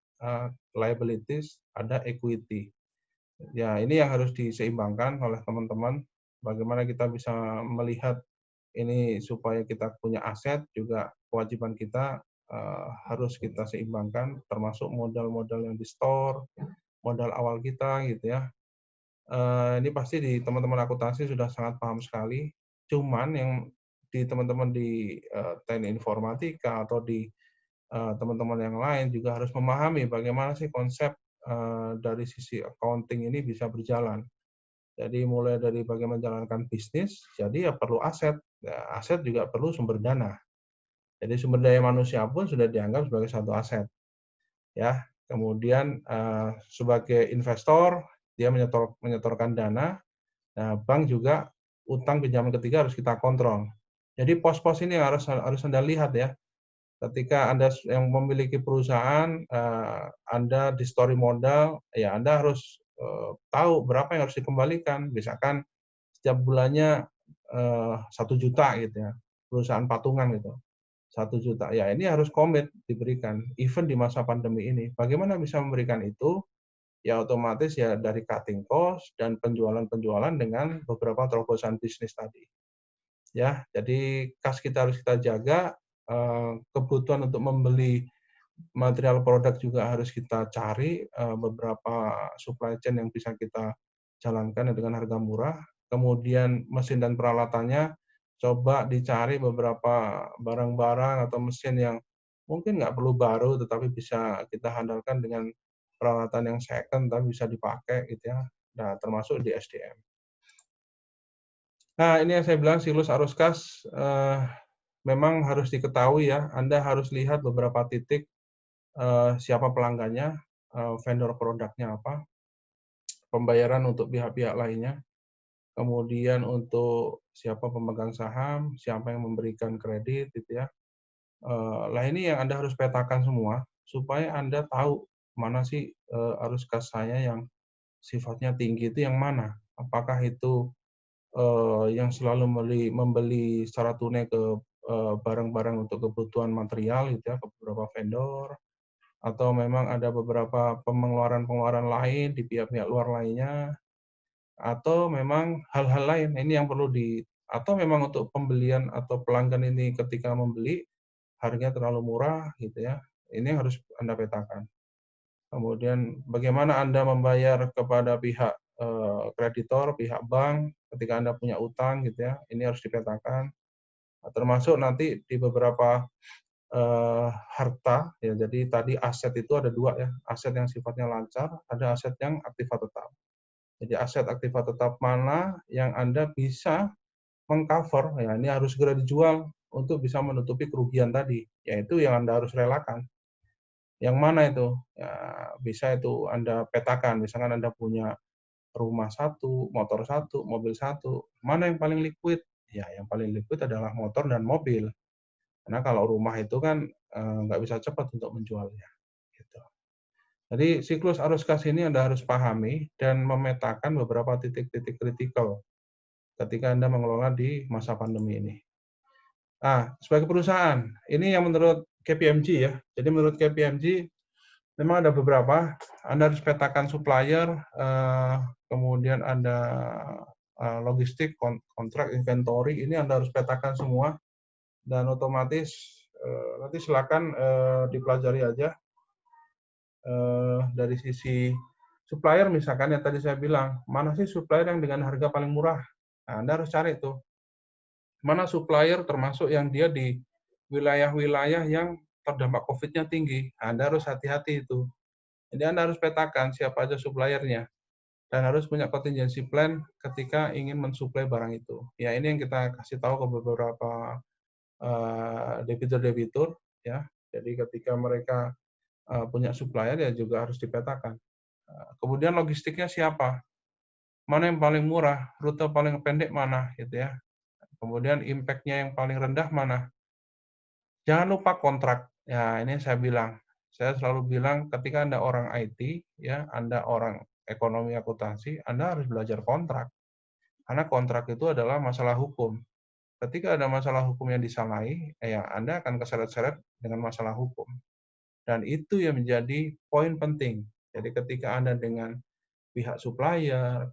liabilities, ada equity. Ya, ini yang harus diseimbangkan oleh teman-teman. Bagaimana kita bisa melihat ini supaya kita punya aset, juga kewajiban kita harus kita seimbangkan, termasuk modal-modal yang di store, modal awal kita gitu ya. Ini pasti di teman-teman akuntansi sudah sangat paham sekali. Cuman yang di teman-teman di teknik informatika atau di teman-teman yang lain juga harus memahami bagaimana sih konsep dari sisi accounting ini bisa berjalan. Jadi mulai dari bagaimana menjalankan bisnis, jadi ya perlu aset. Ya, aset juga perlu sumber dana. Jadi sumber daya manusia pun sudah dianggap sebagai satu aset. Ya, kemudian sebagai investor dia menyetorkan dana. Nah, bank juga utang pinjaman ketiga harus kita kontrol. Jadi pos-pos ini harus Anda lihat ya. Ketika Anda yang memiliki perusahaan, Anda di story modal, ya Anda harus tahu berapa yang harus dikembalikan. Misalkan setiap bulannya 1 juta gitu ya, perusahaan patungan gitu, 1 juta. Ya ini harus komit diberikan, even di masa pandemi ini. Bagaimana bisa memberikan itu? Ya otomatis ya dari cutting cost dan penjualan-penjualan dengan beberapa terobosan bisnis tadi. Ya, jadi kas kita harus kita jaga, kebutuhan untuk membeli material produk juga harus kita cari, beberapa supply chain yang bisa kita jalankan dengan harga murah. Kemudian mesin dan peralatannya coba dicari beberapa barang-barang atau mesin yang mungkin nggak perlu baru, tetapi bisa kita handalkan dengan peralatan yang second, tapi bisa dipakai gitu ya. Nah, termasuk di SDM. Nah, ini yang saya bilang siklus arus kas memang harus diketahui ya. Anda harus lihat beberapa titik siapa pelanggannya, vendor produknya apa, pembayaran untuk pihak-pihak lainnya, kemudian untuk siapa pemegang saham, siapa yang memberikan kredit, gitu ya. Lah ini yang Anda harus petakan semua supaya Anda tahu mana sih arus kas saya yang sifatnya tinggi itu yang mana. Apakah itu yang selalu membeli secara tunai ke barang-barang untuk kebutuhan material gitu ya, ke beberapa vendor, atau memang ada beberapa pengeluaran-pengeluaran lain di pihak-pihak luar lainnya, atau memang hal-hal lain. Ini yang perlu atau memang untuk pembelian atau pelanggan ini ketika membeli harganya terlalu murah gitu ya. Ini harus Anda petakan. Kemudian bagaimana Anda membayar kepada pihak kreditor, pihak bank ketika Anda punya utang gitu ya. Ini harus dipetakan. Termasuk nanti di beberapa harta ya. Jadi tadi aset itu ada dua ya. Aset yang sifatnya lancar, ada aset yang aktiva tetap. Jadi aset aktiva tetap mana yang Anda bisa mengcover, ya ini harus segera dijual untuk bisa menutupi kerugian tadi, yaitu yang Anda harus relakan. Yang mana itu? Ya, bisa itu Anda petakan, misalkan Anda punya rumah satu, motor satu, mobil satu, mana yang paling liquid? Ya, yang paling liquid adalah motor dan mobil. Karena kalau rumah itu kan nggak bisa cepat untuk menjualnya. Gitu. Jadi siklus arus kas ini Anda harus pahami dan memetakan beberapa titik-titik kritikal ketika Anda mengelola di masa pandemi ini. Nah, sebagai perusahaan, ini yang menurut KPMG ya. Jadi menurut KPMG memang ada beberapa. Anda harus petakan supplier, kemudian ada logistik, kontrak, inventory. Ini Anda harus petakan semua dan otomatis nanti silakan dipelajari aja dari sisi supplier misalkan yang tadi saya bilang, mana sih supplier yang dengan harga paling murah? Nah, Anda harus cari tuh. Mana supplier termasuk yang dia di wilayah-wilayah yang terdampak COVID-nya tinggi. Nah, Anda harus hati-hati itu. Jadi Anda harus petakan siapa aja suppliernya dan harus punya contingency plan ketika ingin mensuplai barang itu. Ya, ini yang kita kasih tahu ke beberapa debitur-debitur ya. Jadi ketika mereka punya supplier ya juga harus dipetakan. Kemudian logistiknya siapa? Mana yang paling murah? Rute paling pendek mana? Gitu ya. Kemudian impact-nya yang paling rendah mana? Jangan lupa kontrak. Ya, ini saya bilang. Saya selalu bilang ketika Anda orang IT, ya, Anda orang ekonomi akuntansi, Anda harus belajar kontrak. Karena kontrak itu adalah masalah hukum. Ketika ada masalah hukum yang disalahi, ya Anda akan keseret-seret dengan masalah hukum. Dan itu yang menjadi poin penting. Jadi ketika Anda dengan pihak supplier,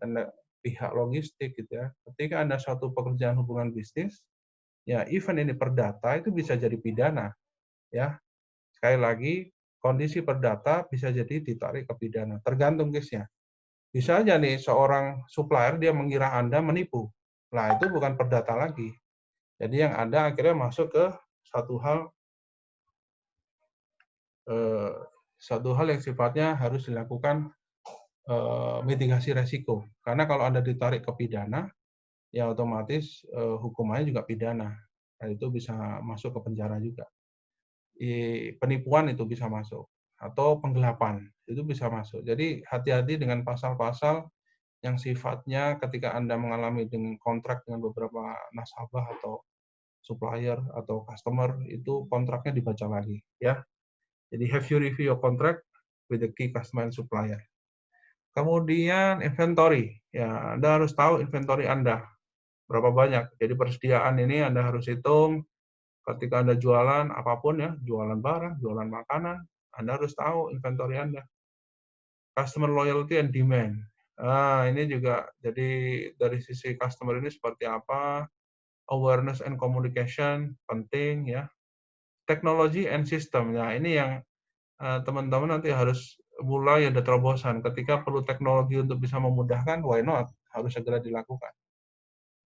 pihak logistik gitu ya, ketika Anda suatu pekerjaan hubungan bisnis, ya event ini perdata itu bisa jadi pidana. Ya, sekali lagi kondisi perdata bisa jadi ditarik ke pidana, tergantung case-nya. Bisa aja nih seorang supplier dia mengira Anda menipu. Nah, itu bukan perdata lagi. Jadi yang ada akhirnya masuk ke satu hal yang sifatnya harus dilakukan mitigasi resiko. Karena kalau Anda ditarik ke pidana, ya otomatis hukumannya juga pidana. Nah, itu bisa masuk ke penjara juga. Penipuan itu bisa masuk. Atau penggelapan, itu bisa masuk. Jadi hati-hati dengan pasal-pasal yang sifatnya ketika Anda mengalami dengan kontrak dengan beberapa nasabah atau supplier atau customer, itu kontraknya dibaca lagi. Ya. Jadi have you review your contract with the key customer and supplier. Kemudian inventory, ya Anda harus tahu inventory Anda berapa banyak. Jadi persediaan ini Anda harus hitung ketika Anda jualan apapun ya, jualan barang, jualan makanan, Anda harus tahu inventory Anda. Customer loyalty and demand. Nah, ini juga jadi dari sisi customer ini seperti apa, awareness and communication penting ya. Teknologi and system. Nah, ini yang teman-teman nanti harus mulai ada terobosan. Ketika perlu teknologi untuk bisa memudahkan, why not? Harus segera dilakukan.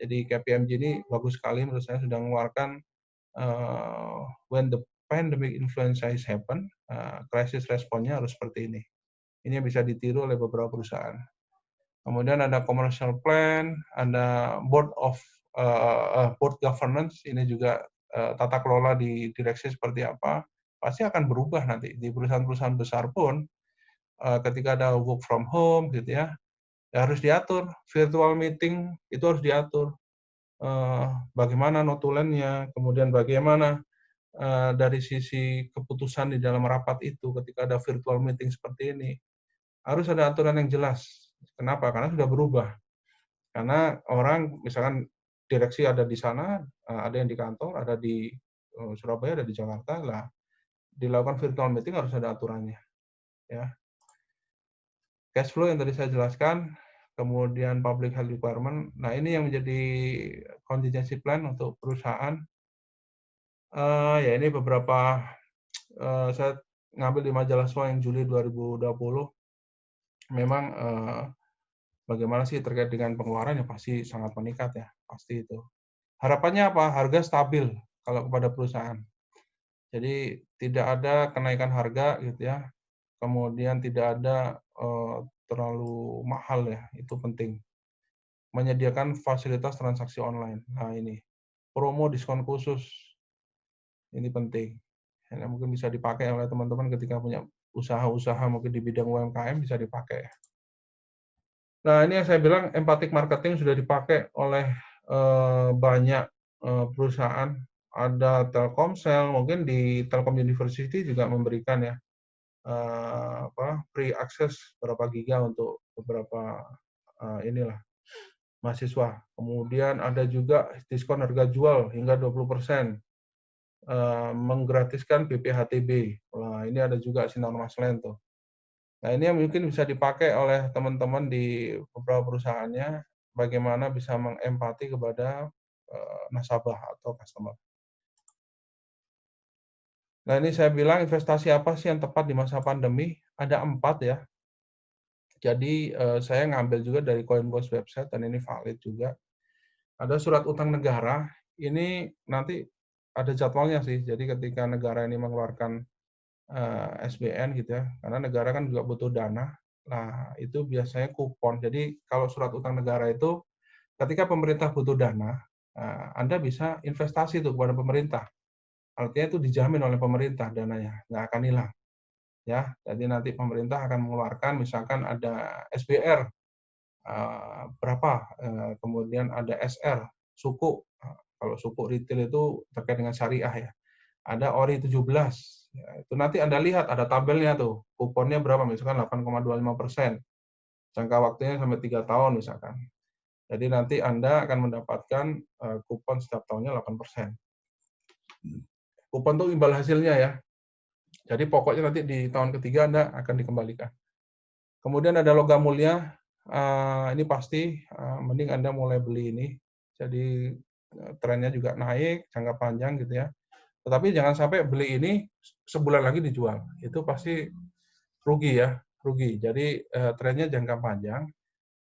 Jadi KPMG ini bagus sekali menurut saya sudah mengeluarkan when the pandemic influenza is happen, krisis responnya harus seperti ini. Ini yang bisa ditiru oleh beberapa perusahaan. Kemudian ada commercial plan, ada board governance, ini juga tata kelola di direksi seperti apa, pasti akan berubah nanti. Di perusahaan-perusahaan besar pun, ketika ada work from home, gitu ya harus diatur. Virtual meeting itu harus diatur. Bagaimana notulennya, kemudian bagaimana dari sisi keputusan di dalam rapat itu ketika ada virtual meeting seperti ini. Harus ada aturan yang jelas. Kenapa? Karena sudah berubah. Karena orang, misalkan direksi ada di sana, ada yang di kantor, ada di Surabaya, ada di Jakarta, lah dilakukan virtual meeting harus ada aturannya. Ya. Cash flow yang tadi saya jelaskan, kemudian public health requirement. Nah, ini yang menjadi contingency plan untuk perusahaan. Ya ini beberapa saya ngambil di majalah SWA yang Juli 2020. Memang bagaimana sih terkait dengan pengeluaran yang pasti sangat meningkat ya, pasti itu. Harapannya apa? Harga stabil kalau kepada perusahaan. Jadi tidak ada kenaikan harga gitu ya. Kemudian tidak ada terlalu mahal ya, itu penting. Menyediakan fasilitas transaksi online. Nah ini, promo diskon khusus, ini penting. Ini mungkin bisa dipakai oleh teman-teman ketika punya usaha-usaha mungkin di bidang UMKM bisa dipakai. Nah ini yang saya bilang empathic marketing sudah dipakai oleh banyak perusahaan. Ada Telkomsel, mungkin di Telkom University juga memberikan ya free access berapa giga untuk beberapa inilah mahasiswa. Kemudian ada juga diskon harga jual hingga 20%, menggratiskan BPHTB. Wah, ini ada juga Sinar Maslen tuh. Nah, ini yang mungkin bisa dipakai oleh teman-teman di beberapa perusahaannya, bagaimana bisa mengempati kepada nasabah atau customer. Nah, ini saya bilang investasi apa sih yang tepat di masa pandemi? Ada 4 ya. Jadi saya ngambil juga dari Coinbase website dan ini valid juga. Ada surat utang negara, ini nanti ada jadwalnya sih. Jadi ketika negara ini mengeluarkan SBN gitu ya, karena negara kan juga butuh dana. Nah, itu biasanya kupon. Jadi kalau surat utang negara itu ketika pemerintah butuh dana, Anda bisa investasi tuh kepada pemerintah. Artinya itu dijamin oleh pemerintah dananya, nggak akan hilang. Ya, jadi nanti pemerintah akan mengeluarkan misalkan ada SBR berapa, kemudian ada SR suku. Kalau suku retail itu terkait dengan syariah ya. Ada ORI 17. Ya, itu nanti Anda lihat ada tabelnya tuh. Kuponnya berapa misalkan 8,25%. Jangka waktunya sampai 3 tahun misalkan. Jadi nanti Anda akan mendapatkan kupon setiap tahunnya 8%. Kupon itu imbal hasilnya ya. Jadi pokoknya nanti di tahun ketiga Anda akan dikembalikan. Kemudian ada logam mulia, ini pasti mending Anda mulai beli ini. Jadi trennya juga naik, jangka panjang gitu ya. Tetapi jangan sampai beli ini sebulan lagi dijual. Itu pasti rugi ya, rugi. Jadi trennya jangka panjang.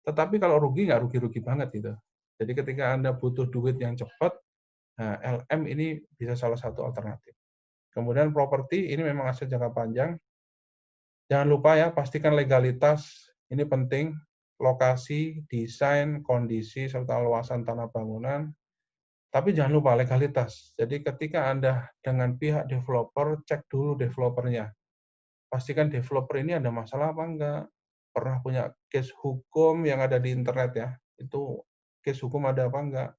Tetapi kalau rugi nggak rugi-rugi banget gitu. Jadi ketika Anda butuh duit yang cepat, LM ini bisa salah satu alternatif. Kemudian properti ini memang aset jangka panjang. Jangan lupa ya, pastikan legalitas, ini penting, lokasi, desain, kondisi, serta luasan tanah bangunan. Tapi jangan lupa legalitas. Jadi ketika Anda dengan pihak developer, cek dulu developernya. Pastikan developer ini ada masalah apa enggak. Pernah punya case hukum yang ada di internet ya. Itu case hukum ada apa enggak.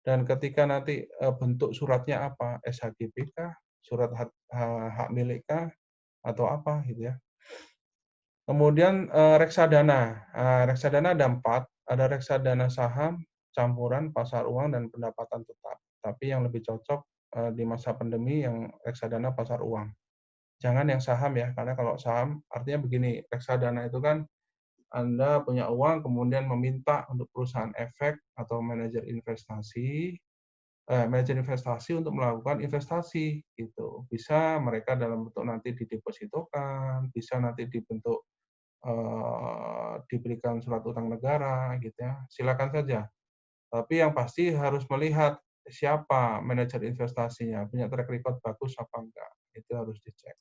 Dan ketika nanti bentuk suratnya apa, SHGB kah, surat hak milik kah, atau apa gitu ya. Kemudian reksadana. Reksadana ada 4, ada reksadana saham, campuran, pasar uang, dan pendapatan tetap. Tapi yang lebih cocok di masa pandemi yang reksadana pasar uang. Jangan yang saham ya, karena kalau saham artinya begini, reksadana itu kan Anda punya uang kemudian meminta untuk perusahaan efek atau manajer investasi untuk melakukan investasi gitu. Bisa mereka dalam bentuk nanti didepositokan, bisa nanti dibentuk diberikan surat utang negara gitu ya, silakan saja. Tapi yang pasti harus melihat siapa manajer investasinya, punya track record bagus apa enggak, itu harus dicek.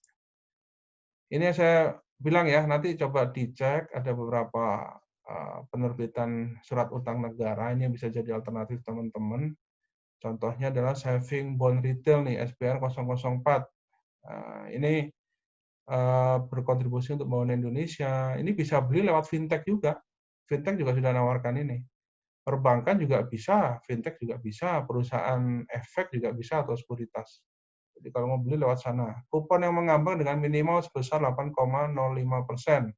Ini yang saya bilang ya, nanti coba dicek, ada beberapa penerbitan surat utang negara, ini bisa jadi alternatif teman-teman. Contohnya adalah saving bond retail nih, SBR 004. Ini berkontribusi untuk membangun Indonesia. Ini bisa beli lewat fintech juga. Fintech juga sudah menawarkan ini. Perbankan juga bisa, fintech juga bisa, perusahaan efek juga bisa atau sekuritas. Jadi kalau mau beli lewat sana. Kupon yang mengambang dengan minimal sebesar 8,05%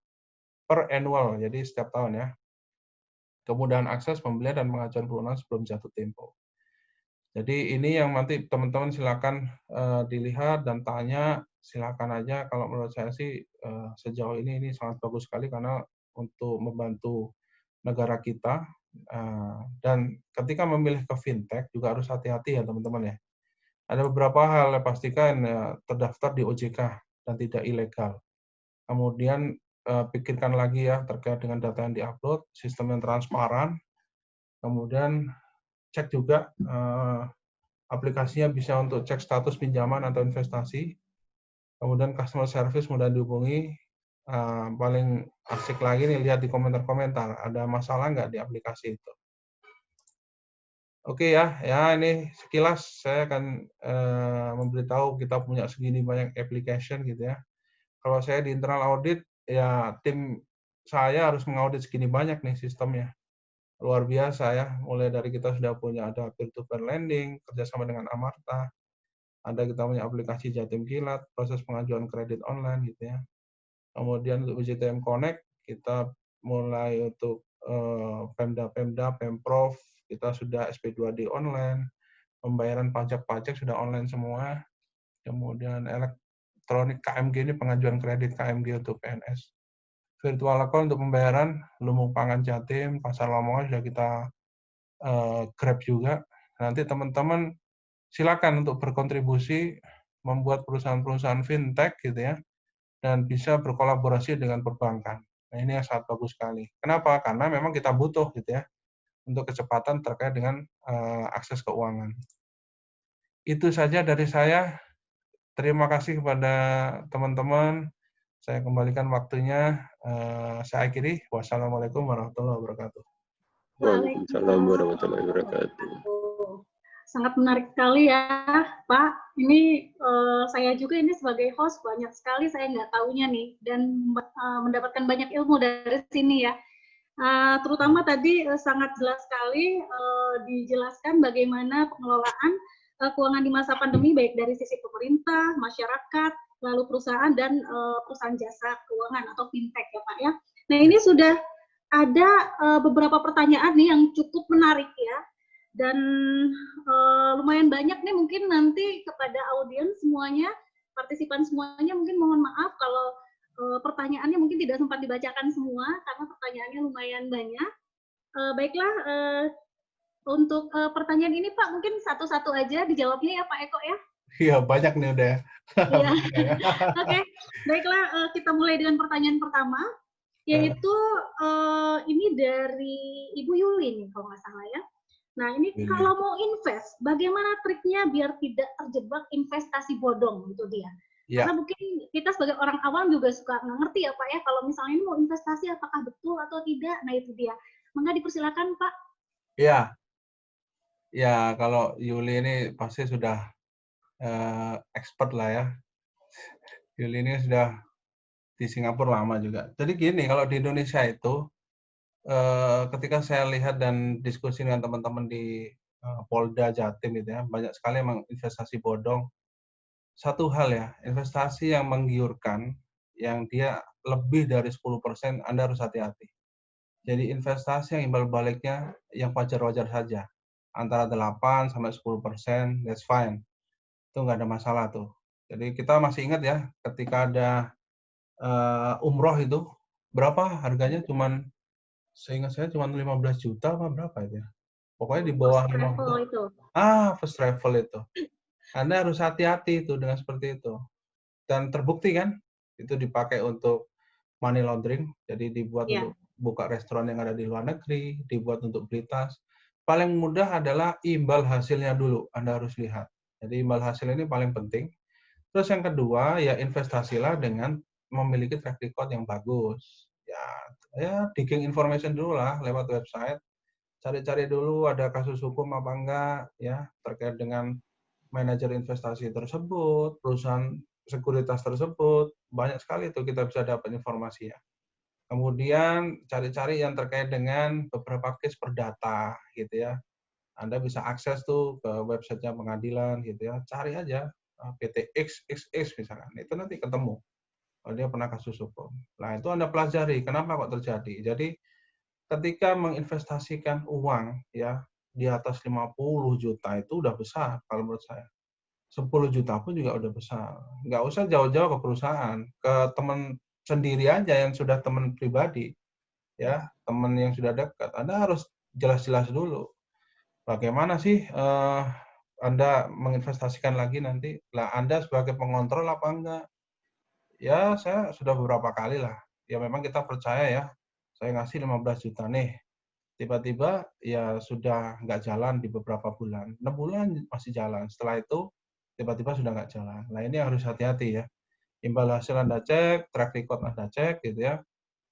per annual, jadi setiap tahun ya. Kemudahan akses pembelian dan pengajuan pelunasan sebelum jatuh tempo. Jadi ini yang nanti teman-teman silakan dilihat dan tanya, silakan aja. Kalau menurut saya sih sejauh ini sangat bagus sekali karena untuk membantu negara kita. Dan ketika memilih ke fintech juga harus hati-hati ya teman-teman ya. Ada beberapa hal yang pastikan terdaftar di OJK dan tidak ilegal. Kemudian pikirkan lagi ya terkait dengan data yang diupload, sistem yang transparan. Kemudian cek juga aplikasinya bisa untuk cek status pinjaman atau investasi. Kemudian customer service mudah dihubungi. paling asik lagi nih lihat di komentar-komentar, ada masalah nggak di aplikasi itu. Oke ya, ini sekilas saya akan memberitahu kita punya segini banyak application gitu ya. Kalau saya di internal audit, ya tim saya harus mengaudit segini banyak nih sistemnya. Luar biasa ya, mulai dari kita sudah punya ada peer-to-peer lending, kerjasama dengan Amarta, ada kita punya aplikasi Jatim Kilat, proses pengajuan kredit online gitu ya. Kemudian untuk UJTM Connect, kita mulai untuk Pemda-Pemda, Pemprov, kita sudah SP2D online, pembayaran pajak-pajak sudah online semua, kemudian elektronik KMG ini pengajuan kredit KMG untuk PNS. Virtual account untuk pembayaran, Lumbung Pangan Jatim, Pasar Lamongan sudah kita Grab juga. Nanti teman-teman silakan untuk berkontribusi membuat perusahaan-perusahaan fintech gitu ya, dan bisa berkolaborasi dengan perbankan. Nah, ini yang sangat bagus sekali. Kenapa? Karena memang kita butuh gitu ya untuk kecepatan terkait dengan akses keuangan. Itu saja dari saya. Terima kasih kepada teman-teman. Saya kembalikan waktunya. Saya akhiri. Wassalamualaikum warahmatullahi wabarakatuh. Waalaikumsalam warahmatullahi wabarakatuh. Sangat menarik sekali ya, Pak. Ini saya juga ini sebagai host banyak sekali saya nggak tahunya nih dan mendapatkan banyak ilmu dari sini ya. Terutama tadi sangat jelas sekali dijelaskan bagaimana pengelolaan keuangan di masa pandemi baik dari sisi pemerintah, masyarakat, lalu perusahaan dan perusahaan jasa keuangan atau fintech ya Pak ya. Nah ini sudah ada beberapa pertanyaan nih yang cukup menarik ya. Dan lumayan banyak nih mungkin nanti kepada audiens semuanya, partisipan semuanya mungkin mohon maaf kalau pertanyaannya mungkin tidak sempat dibacakan semua karena pertanyaannya lumayan banyak. Baiklah, untuk pertanyaan ini Pak mungkin satu-satu aja dijawabnya ya Pak Eko ya. Iya, banyak nih udah. Iya. Oke, baiklah kita mulai dengan pertanyaan pertama, yaitu ini dari Ibu Yuli nih kalau nggak salah ya. Nah ini kalau mau invest, bagaimana triknya biar tidak terjebak investasi bodong itu dia. Ya. Karena mungkin kita sebagai orang awam juga suka nggak ngerti ya Pak ya, kalau misalnya ini mau investasi apakah betul atau tidak, nah itu dia. Maka dipersilakan Pak. Iya, ya kalau Yuli ini pasti sudah expert lah ya. Yuli ini sudah di Singapura lama juga. Jadi gini, kalau di Indonesia itu, ketika saya lihat dan diskusi dengan teman-teman di Polda Jatim gitu ya, banyak sekali emang investasi bodong. Satu hal ya, investasi yang menggiurkan, yang dia lebih dari 10%, Anda harus hati-hati. Jadi investasi yang imbal baliknya yang wajar-wajar saja. Antara 8 sampai 10%, that's fine. Itu nggak ada masalah tuh. Jadi kita masih ingat ya, ketika ada umroh itu, berapa harganya? Seingat saya cuma 15 juta apa berapa itu ya? Pokoknya di bawah 50. First travel itu. Anda harus hati-hati itu dengan seperti itu. Dan terbukti kan, itu dipakai untuk money laundering, jadi dibuat untuk buka restoran yang ada di luar negeri, dibuat untuk beli tas. Paling mudah adalah imbal hasilnya dulu, Anda harus lihat. Jadi imbal hasil ini paling penting. Terus yang kedua, ya investasilah dengan memiliki track record yang bagus. Ya digging information dulu lah lewat website. Cari-cari dulu ada kasus hukum apa enggak, ya terkait dengan manajer investasi tersebut, perusahaan sekuritas tersebut. Banyak sekali itu kita bisa dapat informasinya. Kemudian cari-cari yang terkait dengan beberapa case perdata gitu ya. Anda bisa akses tuh ke websitenya pengadilan gitu ya. Cari aja PT XXX misalkan. Itu nanti ketemu. Kalau dia pernah kasus hukum. Nah, itu Anda pelajari kenapa kok terjadi. Jadi ketika menginvestasikan uang ya di atas 50 juta itu udah besar kalau menurut saya. 10 juta pun juga udah besar. Nggak usah jauh-jauh ke perusahaan, ke teman sendiri aja yang sudah teman pribadi. Ya, teman yang sudah dekat. Anda harus jelas-jelas dulu. Bagaimana sih Anda menginvestasikan lagi nanti? Lah, Anda sebagai pengontrol apa enggak? Ya, saya sudah beberapa kali lah. Ya, memang kita percaya ya. Saya ngasih 15 juta nih. Tiba-tiba ya sudah nggak jalan di beberapa bulan. 6 bulan masih jalan. Setelah itu tiba-tiba sudah nggak jalan. Nah ini harus hati-hati ya. Imbal hasil Anda cek, track record Anda cek, gitu ya.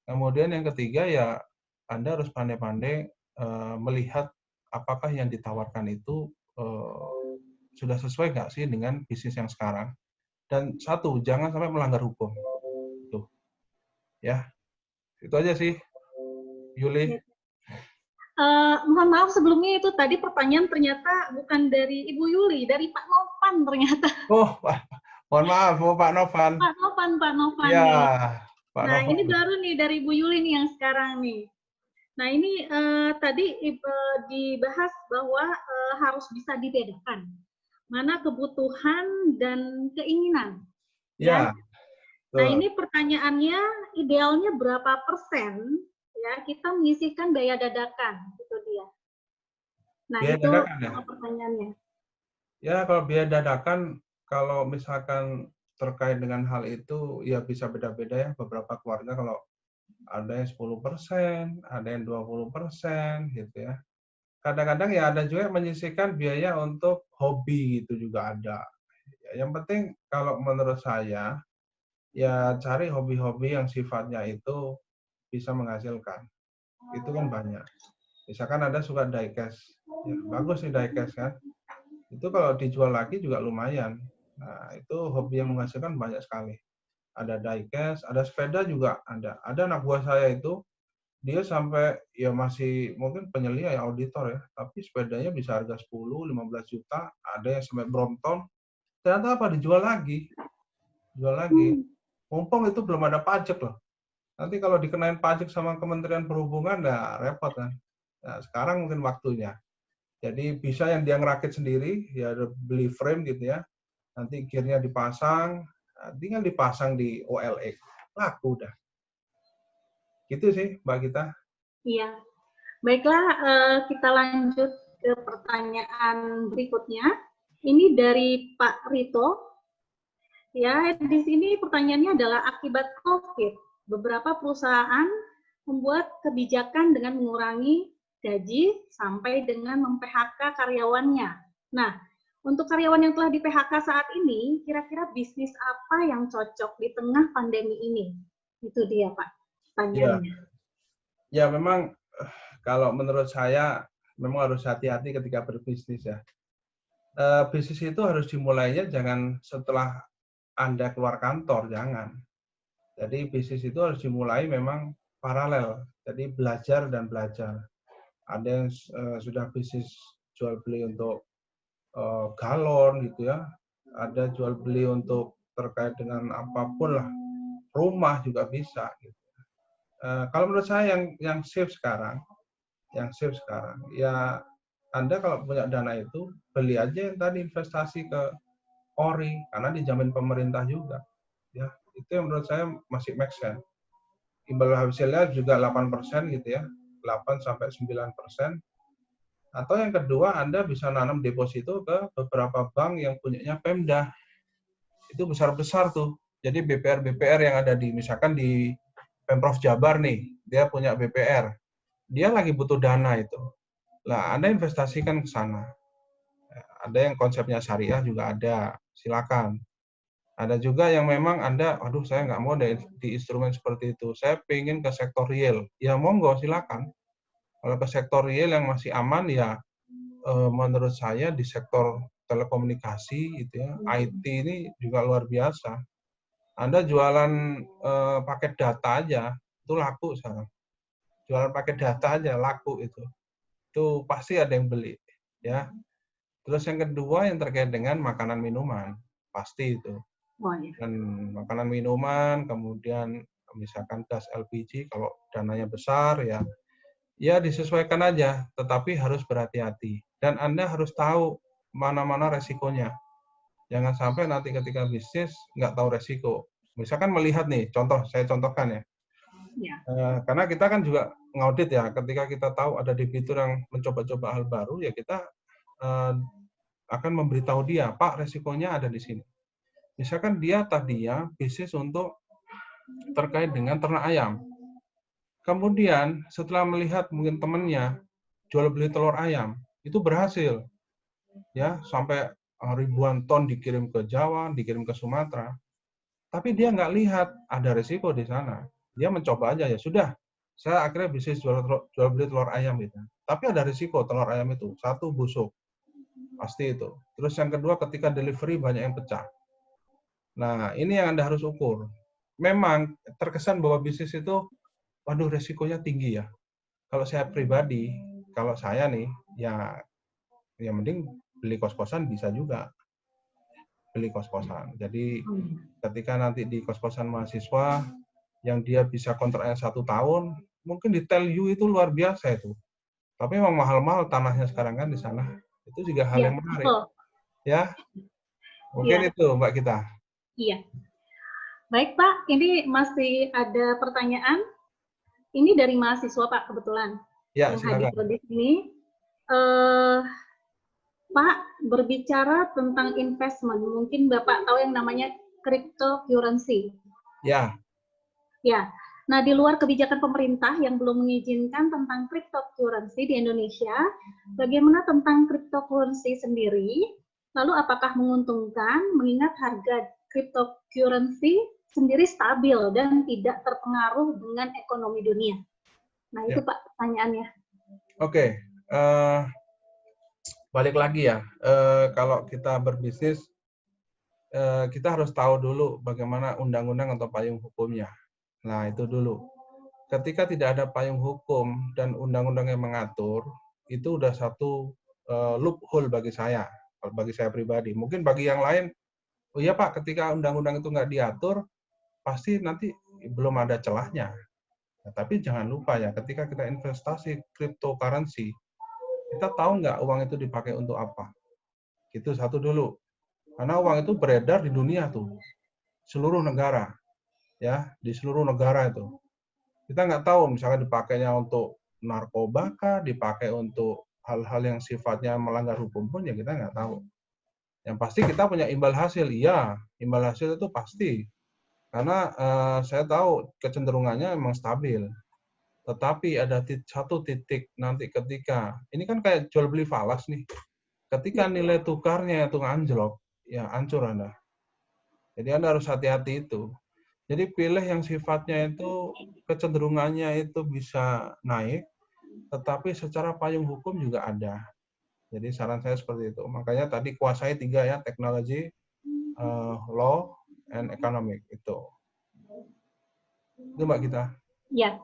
Kemudian yang ketiga ya Anda harus pandai-pandai melihat apakah yang ditawarkan itu sudah sesuai nggak sih dengan bisnis yang sekarang. Dan satu, jangan sampai melanggar hukum. Tuh, ya, itu aja sih, Yuli. Mohon maaf sebelumnya itu tadi pertanyaan ternyata bukan dari Ibu Yuli, dari Pak Novan ternyata. Oh, mohon maaf, Pak Novan. Pak Novan Ya, nih. Pak Nah, Novan. ini baru nih dari Ibu Yuli nih yang sekarang nih. Nah, ini tadi dibahas bahwa harus bisa dibedakan mana kebutuhan dan keinginan. Ya. Nah, ini pertanyaannya idealnya berapa persen ya kita menyisihkan biaya dadakan, itu dia. Nah, biaya itu dadakan, ya? Pertanyaannya. Ya, kalau biaya dadakan, kalau misalkan terkait dengan hal itu, ya bisa beda-beda ya. Beberapa keluarga kalau ada yang 10%, ada yang 20%, gitu ya. Kadang-kadang ya ada juga yang menyisihkan biaya untuk hobi, gitu juga ada. Yang penting kalau menurut saya, ya cari hobi-hobi yang sifatnya itu bisa menghasilkan. Itu kan banyak. Misalkan Anda suka diecast, ya, bagus nih diecast kan. Itu kalau dijual lagi juga lumayan. Nah, itu hobi yang menghasilkan banyak sekali. Ada diecast, ada sepeda juga ada. Ada anak buah saya itu, dia sampai ya masih mungkin penyelia ya auditor ya, tapi sepedanya bisa harga 10-15 juta, ada yang sampai Brompton. Ternyata apa? Dijual lagi. Jual lagi. Mumpung itu belum ada pajak loh. Nanti kalau dikenain pajak sama Kementerian Perhubungan, nah repot kan. Nah, sekarang mungkin waktunya. Jadi bisa yang dia ngerakit sendiri, ya beli frame gitu ya. Nanti gearnya dipasang, tinggal dipasang di OLX. Laku udah. Gitu sih, Mbak Gita. Iya. Baiklah, kita lanjut ke pertanyaan berikutnya. Ini dari Pak Rito. Ya, di sini pertanyaannya adalah akibat COVID, beberapa perusahaan membuat kebijakan dengan mengurangi gaji sampai dengan mem-PHK karyawannya. Nah, untuk karyawan yang telah di-PHK saat ini, kira-kira bisnis apa yang cocok di tengah pandemi ini? Itu dia, Pak, pertanyaannya. Ya, memang kalau menurut saya memang harus hati-hati ketika berbisnis ya. Bisnis itu harus dimulainya jangan setelah Anda keluar kantor, jangan. Jadi bisnis itu harus dimulai memang paralel. Jadi belajar dan belajar. Ada yang sudah bisnis jual beli untuk galon gitu ya. Ada jual beli untuk terkait dengan apapun lah. Rumah juga bisa. Gitu. Kalau menurut saya yang safe sekarang, ya Anda kalau punya dana itu beli aja yang tadi investasi ke ORI karena dijamin pemerintah juga. Ya, itu yang menurut saya masih make sense. Imbal hasilnya juga 8% gitu ya, 8 sampai 9%. Atau yang kedua, Anda bisa nanam deposito ke beberapa bank yang punyanya Pemda. Itu besar-besar tuh. Jadi BPR-BPR yang ada di, misalkan di Pemprov Jabar nih, dia punya BPR. Dia lagi butuh dana itu. Lah, Anda investasikan ke sana. Ada yang konsepnya syariah juga ada, silakan. Ada juga yang memang Anda, aduh saya nggak mau di instrumen seperti itu, saya pengen ke sektor real. Ya monggo, silakan. Kalau ke sektor real yang masih aman, ya menurut saya di sektor telekomunikasi, gitu ya, IT ini juga luar biasa. Anda jualan paket data aja, itu laku sekarang. Jualan paket data aja, laku itu. Itu pasti ada yang beli. Ya. Terus yang kedua yang terkait dengan makanan minuman, pasti itu. Dan makanan minuman, kemudian misalkan gas LPG, kalau dananya besar ya disesuaikan aja, tetapi harus berhati-hati. Dan Anda harus tahu mana-mana resikonya. Jangan sampai nanti ketika bisnis nggak tahu resiko. Misalkan melihat nih, saya contohkan ya. Karena kita kan juga ngaudit ya, ketika kita tahu ada debitur yang mencoba-coba hal baru, ya kita akan memberitahu dia, Pak, resikonya ada di sini. Misalkan dia tadinya bisnis untuk terkait dengan ternak ayam. Kemudian setelah melihat mungkin temannya jual beli telur ayam, itu berhasil. Ya, sampai ribuan ton dikirim ke Jawa, dikirim ke Sumatera. Tapi dia nggak lihat ada risiko di sana. Dia mencoba aja, ya sudah. Saya akhirnya bisnis jual beli telur ayam gitu. Tapi ada risiko telur ayam itu. Satu, busuk. Pasti itu. Terus yang kedua, ketika delivery banyak yang pecah. Nah, ini yang Anda harus ukur. Memang terkesan bahwa bisnis itu, waduh risikonya tinggi ya. Kalau saya pribadi, kalau saya nih, ya mending beli kos-kosan bisa juga. Beli kos-kosan. Jadi ketika nanti di kos-kosan mahasiswa, yang dia bisa kontraknya 1 tahun, mungkin di tell you itu luar biasa itu. Tapi memang mahal-mahal tanahnya sekarang kan di sana. Itu juga hal Iya, yang menarik. betul. Ya, mungkin Iya. itu Mbak Gita. Iya. Baik Pak, ini masih ada pertanyaan. Ini dari mahasiswa Pak kebetulan Ya, yang hadir silakan. di sini. Pak, berbicara tentang investment, mungkin Bapak tahu yang namanya cryptocurrency. Ya. Ya. Nah, di luar kebijakan pemerintah yang belum mengizinkan tentang cryptocurrency di Indonesia, bagaimana tentang cryptocurrency sendiri? Lalu apakah menguntungkan mengingat harga cryptocurrency sendiri stabil dan tidak terpengaruh dengan ekonomi dunia? Nah, itu Pak pertanyaannya. Oke. Balik lagi ya. Kalau kita berbisnis, kita harus tahu dulu bagaimana undang-undang atau payung hukumnya. Nah, itu dulu. Ketika tidak ada payung hukum dan undang-undang yang mengatur, itu udah satu loophole bagi saya pribadi. Mungkin bagi yang lain, oh iya Pak, ketika undang-undang itu nggak diatur, pasti nanti belum ada celahnya. Nah, tapi jangan lupa ya, ketika kita investasi cryptocurrency, kita tahu nggak uang itu dipakai untuk apa. Itu satu dulu. Karena uang itu beredar di dunia tuh, seluruh negara, ya, di seluruh negara itu. Kita nggak tahu misalnya dipakainya untuk narkoba kah, dipakai untuk hal-hal yang sifatnya melanggar hukum pun ya kita nggak tahu. Yang pasti kita punya imbal hasil, iya, imbal hasil itu pasti. Karena saya tahu kecenderungannya memang stabil. Tetapi ada satu titik nanti ketika, ini kan kayak jual beli falas nih, ketika nilai tukarnya itu anjlok, ya hancur Anda. Jadi Anda harus hati-hati itu. Jadi pilih yang sifatnya itu kecenderungannya itu bisa naik, tetapi secara payung hukum juga ada. Jadi saran saya seperti itu. Makanya tadi kuasai 3 ya, teknologi, law, and economic itu. Itu Mbak Gita. Ya,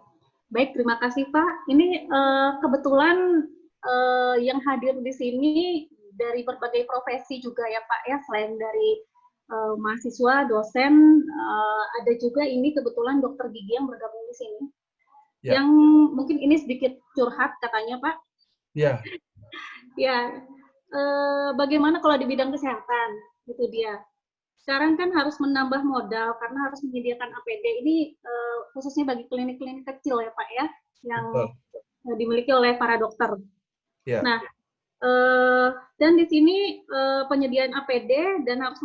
baik terima kasih Pak. Ini kebetulan yang hadir di sini dari berbagai profesi juga ya Pak ya, selain dari mahasiswa, dosen, ada juga ini kebetulan dokter gigi yang bergabung di sini. Ya. Yang mungkin ini sedikit curhat katanya Pak. Ya. Ya, bagaimana kalau di bidang kesehatan? Itu dia. Sekarang kan harus menambah modal karena harus menyediakan APD. Ini khususnya bagi klinik-klinik kecil ya Pak ya, yang dimiliki oleh para dokter. Ya. Nah, dan di sini penyediaan APD dan harus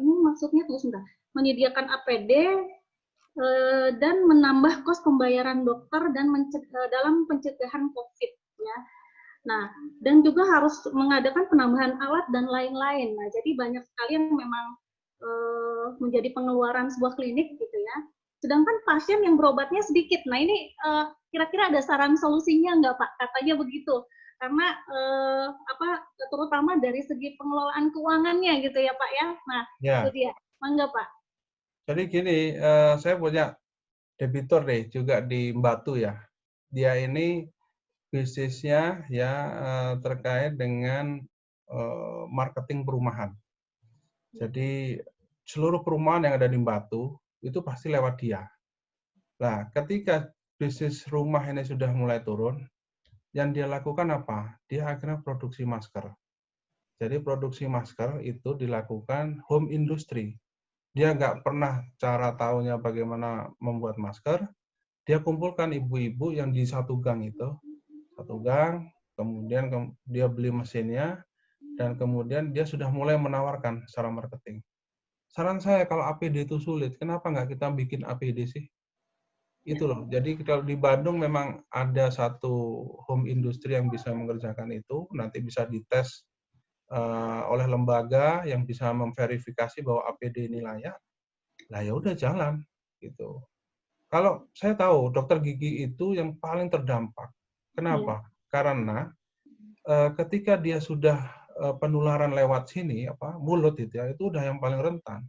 ini maksudnya tunggu sebentar, menyediakan APD dan menambah kos pembayaran dokter dan dalam pencegahan COVID ya. Nah, dan juga harus mengadakan penambahan alat dan lain-lain. Nah, jadi banyak sekali yang memang menjadi pengeluaran sebuah klinik gitu ya. Sedangkan pasien yang berobatnya sedikit. Nah, ini kira-kira ada saran solusinya nggak Pak? Katanya begitu. Karena terutama dari segi pengelolaan keuangannya gitu ya Pak ya. Nah, itu dia. Mangga Pak. Jadi gini, saya punya debitur nih juga di Batu ya. Dia ini bisnisnya ya terkait dengan marketing perumahan. Jadi seluruh perumahan yang ada di Batu itu pasti lewat dia. Nah, ketika bisnis rumah ini sudah mulai turun, yang dia lakukan apa? Dia akhirnya produksi masker. Jadi produksi masker itu dilakukan home industry. Dia nggak pernah cara tahunya bagaimana membuat masker. Dia kumpulkan ibu-ibu yang di satu gang itu, satu gang, kemudian dia beli mesinnya, dan kemudian dia sudah mulai menawarkan secara marketing. Saran saya kalau APD itu sulit, kenapa nggak kita bikin APD sih? Itu loh. Jadi kalau di Bandung memang ada satu home industry yang bisa mengerjakan itu, nanti bisa dites oleh lembaga yang bisa memverifikasi bahwa APD ini layak, lah ya udah jalan gitu. Kalau saya tahu dokter gigi itu yang paling terdampak. Kenapa? Karena ketika dia sudah penularan lewat sini, mulut itu ya, itu udah yang paling rentan.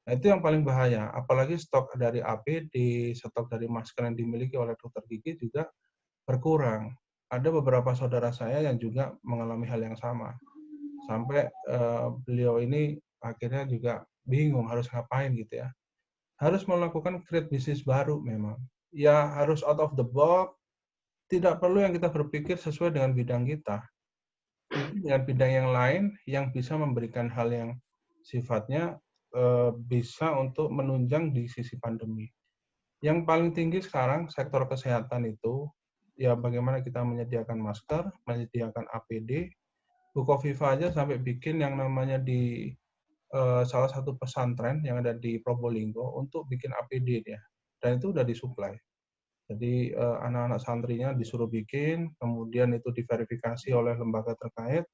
Nah, itu yang paling bahaya. Apalagi stok dari APD, stok dari masker yang dimiliki oleh dokter gigi juga berkurang. Ada beberapa saudara saya yang juga mengalami hal yang sama. Sampai beliau ini akhirnya juga bingung harus ngapain gitu ya. Harus melakukan create bisnis baru memang. Ya harus out of the box. Tidak perlu yang kita berpikir sesuai dengan bidang kita. Dengan bidang yang lain yang bisa memberikan hal yang sifatnya bisa untuk menunjang di sisi pandemi. Yang paling tinggi sekarang sektor kesehatan itu, ya bagaimana kita menyediakan masker, menyediakan APD. Bukoviva aja sampai bikin yang namanya di salah satu pesantren yang ada di Probolinggo untuk bikin APD dia. Dan itu udah disuplai. Jadi anak-anak santrinya disuruh bikin, kemudian itu diverifikasi oleh lembaga terkait,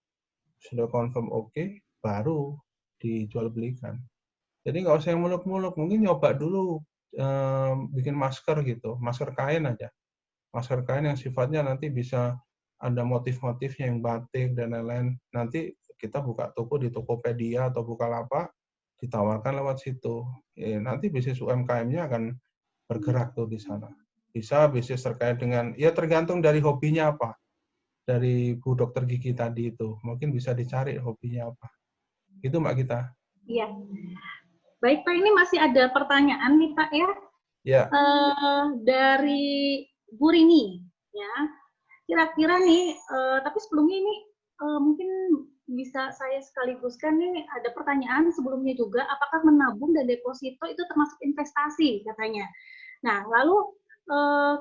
sudah confirm oke, baru dijual belikan. Jadi nggak usah yang muluk-muluk, mungkin nyoba dulu bikin masker gitu, masker kain aja. Masker kain yang sifatnya nanti bisa ada motif-motifnya yang batik dan lain-lain. Nanti kita buka toko di Tokopedia atau Bukalapak, ditawarkan lewat situ. Nanti bisnis UMKM-nya akan bergerak tuh di sana. Bisa bisnis terkait dengan, ya tergantung dari hobinya apa. Dari Bu Dokter Gigi tadi itu, mungkin bisa dicari hobinya apa. Itu Mbak Gita. Iya. Baik Pak, ini masih ada pertanyaan nih Pak ya. Ya. Dari Bu Rini, ya. Kira-kira nih, tapi sebelumnya ini mungkin bisa saya sekaliguskan nih, ada pertanyaan sebelumnya juga, apakah menabung dan deposito itu termasuk investasi katanya. Nah, lalu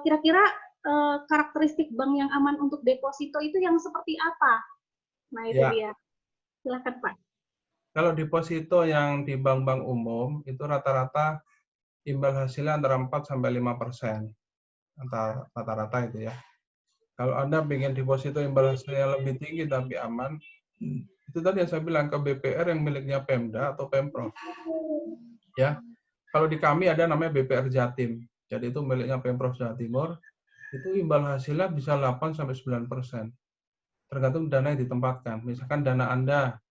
kira-kira karakteristik bank yang aman untuk deposito itu yang seperti apa? Nah, itu dia. Silakan Pak. Kalau deposito yang di bank-bank umum, itu rata-rata imbal hasilnya antara 4-5%. Rata-rata itu ya. Kalau Anda ingin deposito imbal hasilnya lebih tinggi tapi aman, itu tadi yang saya bilang ke BPR yang miliknya Pemda atau Pemprov. Ya. Kalau di kami ada namanya BPR Jatim. Jadi itu miliknya Pemprov Jawa Timur. Itu imbal hasilnya bisa 8-9%. Tergantung dana yang ditempatkan. Misalkan dana Anda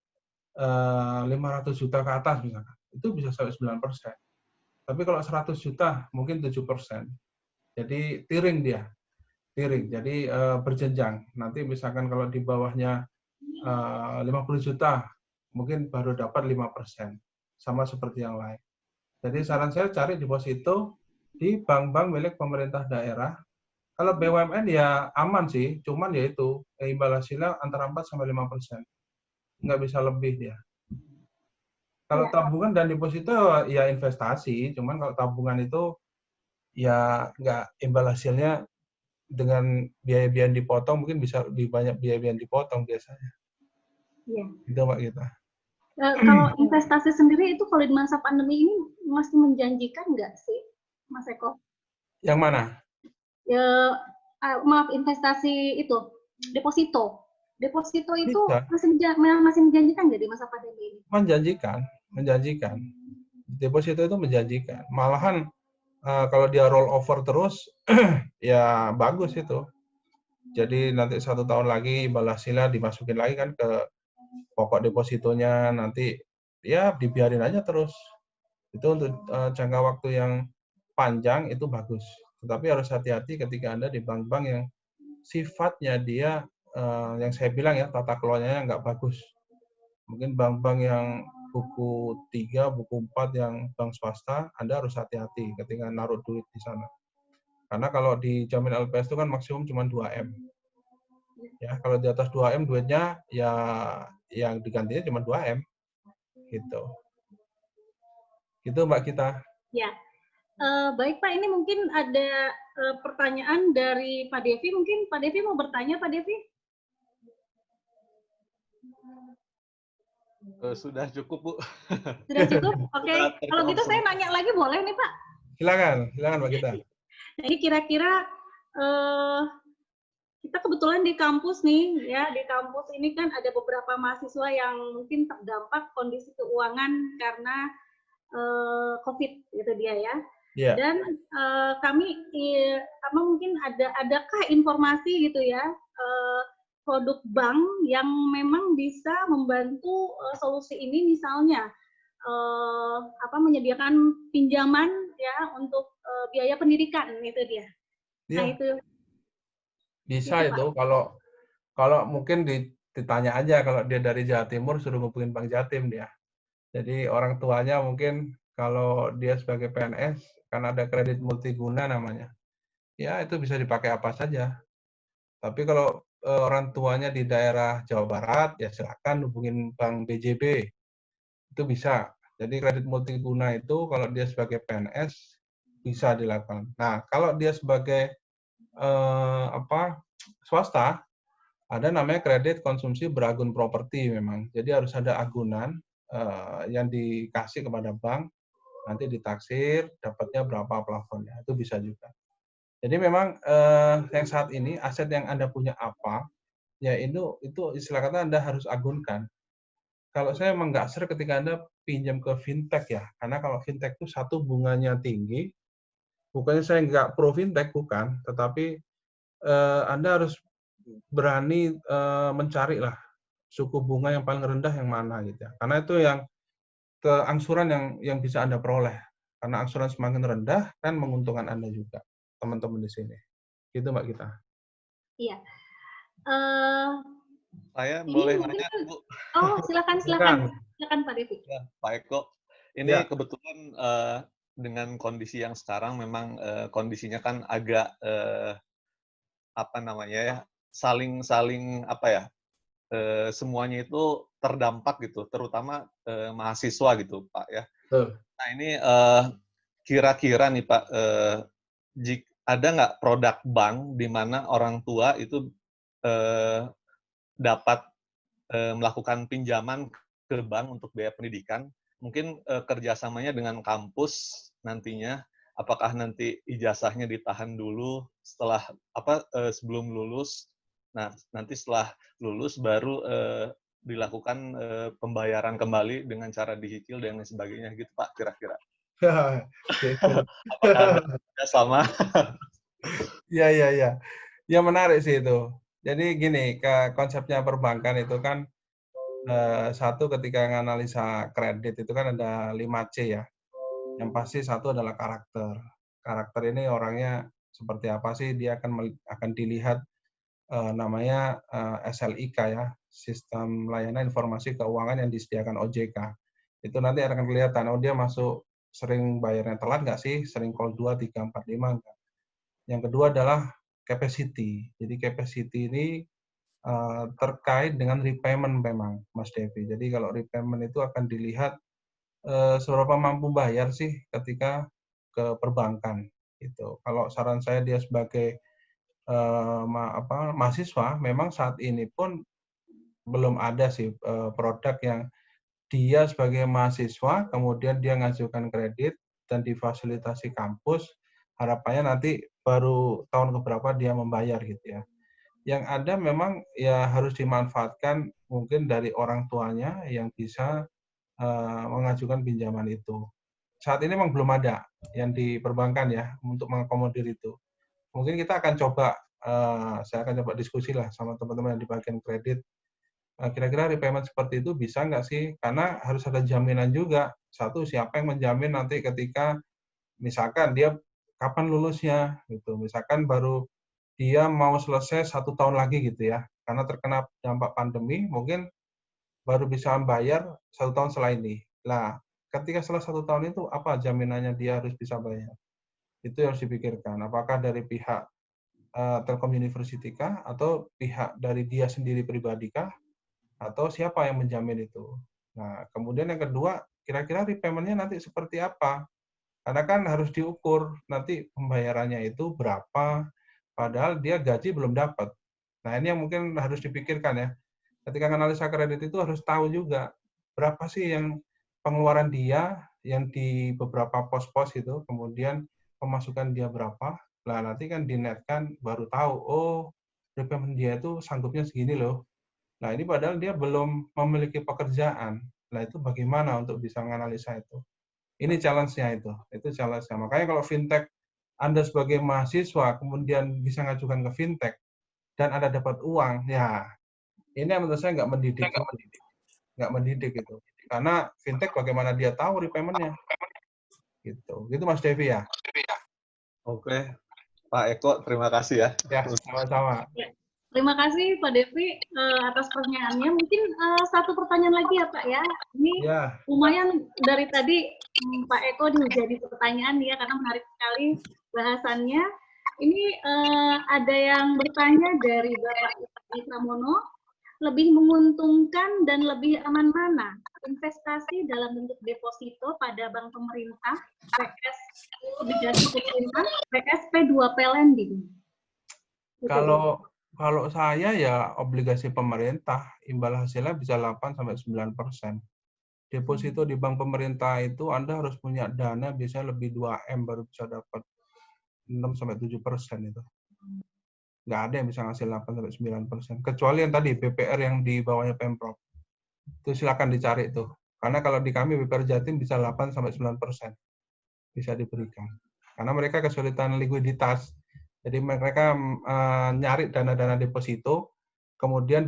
500 juta ke atas misalkan, itu bisa sampai 9%. Tapi kalau 100 juta mungkin 7%. Jadi tiring dia. Tiring. Jadi berjenjang. Nanti misalkan kalau di bawahnya 50 juta mungkin baru dapat 5%. Sama seperti yang lain. Jadi saran saya cari deposito di bank-bank milik pemerintah daerah. Kalau BUMN ya aman sih, cuman ya itu imbal hasilnya antara 4-5%. Nggak bisa lebih dia. Kalau tabungan dan deposito ya investasi, cuman kalau tabungan itu ya nggak imbal hasilnya dengan biaya-biaya dipotong mungkin bisa lebih banyak biaya-biaya dipotong biasanya. Iya. Itu Mbak Gita. Kalau investasi sendiri itu kalau di masa pandemi ini masih menjanjikan nggak sih, Mas Eko? Yang mana? Maaf, investasi itu, deposito. Deposito itu Bisa. masih menjanjikan nggak di masa pandemi ini? Menjanjikan. Deposito itu menjanjikan. Malahan kalau dia roll over terus, ya bagus itu. Jadi nanti 1 tahun lagi imbal hasilnya dimasukin lagi kan ke pokok depositonya, nanti ya dibiarin aja terus. Itu untuk jangka waktu yang panjang itu bagus. Tetapi harus hati-hati ketika Anda di bank-bank yang sifatnya dia yang saya bilang ya tata kelolanya nggak bagus. Mungkin bank-bank yang buku 3, buku 4 yang bank swasta, Anda harus hati-hati ketika naruh duit di sana. Karena kalau dijamin LPS itu kan maksimum cuma 2M. Ya, kalau di atas 2M duitnya ya yang digantinya cuma 2M. Gitu. Gitu Mbak Gita. Ya. Baik Pak, ini mungkin ada pertanyaan dari Pak Devi. Mungkin Pak Devi mau bertanya, Pak Devi? Sudah cukup, Bu. Sudah cukup? Oke. Kalau gitu saya nanya lagi boleh nih, Pak? Silakan Mbak Gita. Jadi kira-kira kita kebetulan di kampus nih, ya di kampus ini kan ada beberapa mahasiswa yang mungkin terdampak kondisi keuangan karena COVID gitu dia ya. Iya. Dan kami mungkin adakah informasi gitu ya produk bank yang memang bisa membantu solusi ini, misalnya menyediakan pinjaman ya untuk biaya pendidikan, itu dia. Nah Iya. itu Bisa Pak. itu kalau mungkin ditanya aja, kalau dia dari Jawa Timur suruh hubungin Bank Jatim dia. Jadi orang tuanya mungkin kalau dia sebagai PNS kan ada kredit multiguna namanya. Ya itu bisa dipakai apa saja. Tapi kalau orang tuanya di daerah Jawa Barat ya silakan hubungin Bank BJB. Itu bisa. Jadi kredit multiguna itu kalau dia sebagai PNS bisa dilakukan. Nah, kalau dia sebagai swasta, ada namanya kredit konsumsi beragun properti memang. Jadi harus ada agunan yang dikasih kepada bank, nanti ditaksir, dapatnya berapa plafonnya. Itu bisa juga. Jadi memang yang saat ini aset yang Anda punya apa, ya itu istilah kata Anda harus agunkan. Kalau saya memang nggak ser ketika Anda pinjam ke fintech ya, karena kalau fintech itu satu bunganya tinggi, bukannya saya nggak pro fintech, bukan, tetapi Anda harus berani mencari lah suku bunga yang paling rendah yang mana gitu ya. Karena itu yang keangsuran yang bisa Anda peroleh. Karena angsuran semakin rendah kan menguntungkan Anda juga, teman-teman di sini. Gitu Mbak Gita. Iya. Saya Ini boleh mungkin nanya, Bu? Oh, silakan Pak Devi. Ya, Pak Eko. Ini Ya. kebetulan dengan kondisi yang sekarang memang kondisinya kan agak saling semuanya itu terdampak gitu, terutama mahasiswa gitu, Pak ya. Betul. Nah ini kira-kira nih Pak, ada nggak produk bank di mana orang tua itu dapat melakukan pinjaman ke bank untuk biaya pendidikan, mungkin kerjasamanya dengan kampus nantinya, apakah nanti ijazahnya ditahan dulu setelah sebelum lulus, nah nanti setelah lulus baru dilakukan pembayaran kembali dengan cara dicicil dan lain sebagainya gitu Pak, kira-kira. Apakah ada sama? Ya. Ya menarik sih itu. Jadi gini, konsepnya perbankan itu kan satu ketika menganalisa kredit itu kan ada 5C ya. Yang pasti satu adalah karakter. Karakter ini orangnya seperti apa sih? Dia akan dilihat namanya SLIK ya, Sistem Layanan Informasi Keuangan yang disediakan OJK. Itu nanti akan kelihatan, oh dia masuk sering bayarnya telat nggak sih? Sering call 2, 3, 4, 5 enggak. Yang kedua adalah capacity. Jadi capacity ini terkait dengan repayment memang, Mas Devi. Jadi kalau repayment itu akan dilihat seberapa mampu bayar sih ketika ke perbankan. Gitu. Kalau saran saya dia sebagai mahasiswa, memang saat ini pun belum ada sih produk yang dia sebagai mahasiswa, kemudian dia ngajukan kredit dan difasilitasi kampus, harapannya nanti baru tahun keberapa dia membayar gitu ya. Yang ada memang ya harus dimanfaatkan mungkin dari orang tuanya yang bisa mengajukan pinjaman itu. Saat ini memang belum ada yang di perbankan ya untuk mengakomodir itu. Mungkin kita akan coba, saya akan coba diskusi lah sama teman-teman yang di bagian kredit. Kira-kira repayment seperti itu bisa nggak sih? Karena harus ada jaminan juga. Satu, siapa yang menjamin nanti ketika misalkan dia kapan lulusnya gitu. Misalkan baru dia mau selesai 1 tahun lagi gitu ya. Karena terkena dampak pandemi, mungkin baru bisa membayar 1 tahun setelah ini. Nah, ketika setelah 1 tahun itu apa jaminannya dia harus bisa bayar? Itu yang harus dipikirkan. Apakah dari pihak Telkom University kah? Atau pihak dari dia sendiri pribadi kah? Atau siapa yang menjamin itu? Nah, kemudian yang kedua, kira-kira repayment-nya nanti seperti apa? Karena kan harus diukur nanti pembayarannya itu berapa, padahal dia gaji belum dapat. Nah, ini yang mungkin harus dipikirkan ya. Ketika analisa kredit itu harus tahu juga berapa sih yang pengeluaran dia yang di beberapa pos-pos itu, kemudian pemasukan dia berapa. Nah, nanti kan dinetkan baru tahu, oh repayment dia itu sanggupnya segini loh. Nah, ini padahal dia belum memiliki pekerjaan. Nah, itu bagaimana untuk bisa menganalisa itu? Ini challenge-nya itu. Itu challenge-nya. Makanya kalau fintech Anda sebagai mahasiswa kemudian bisa ngajukan ke fintech dan Anda dapat uang, ya ini menurut saya nggak mendidik juga. Nggak mendidik itu. Karena fintech bagaimana dia tahu repayment-nya. Gitu. Gitu Mas Devi ya. Oke, Pak Eko, terima kasih ya. Ya, sama-sama. Ya. Terima kasih Pak Devi atas pertanyaannya. Mungkin satu pertanyaan lagi ya Pak ya. Ini Ya, lumayan dari tadi Pak Eko jadi pertanyaan ya karena menarik sekali bahasannya. Ini ada yang bertanya dari Bapak Edi Pramono, lebih menguntungkan dan lebih aman mana? Investasi dalam bentuk deposito pada bank pemerintah, PS obligasi pemerintah, PS P2P lending. Gitu. Kalau saya ya obligasi pemerintah, imbal hasilnya bisa 8-9%. Deposito di bank pemerintah itu Anda harus punya dana biasanya lebih 2M baru bisa dapat 6-7% itu. Nggak ada yang bisa ngasih 8-9%. Kecuali yang tadi BPR yang di bawahnya Pemprov. Itu silakan dicari tuh. Karena kalau di kami BPR Jatim bisa 8-9% bisa diberikan. Karena mereka kesulitan likuiditas. Jadi mereka nyari dana-dana deposito, kemudian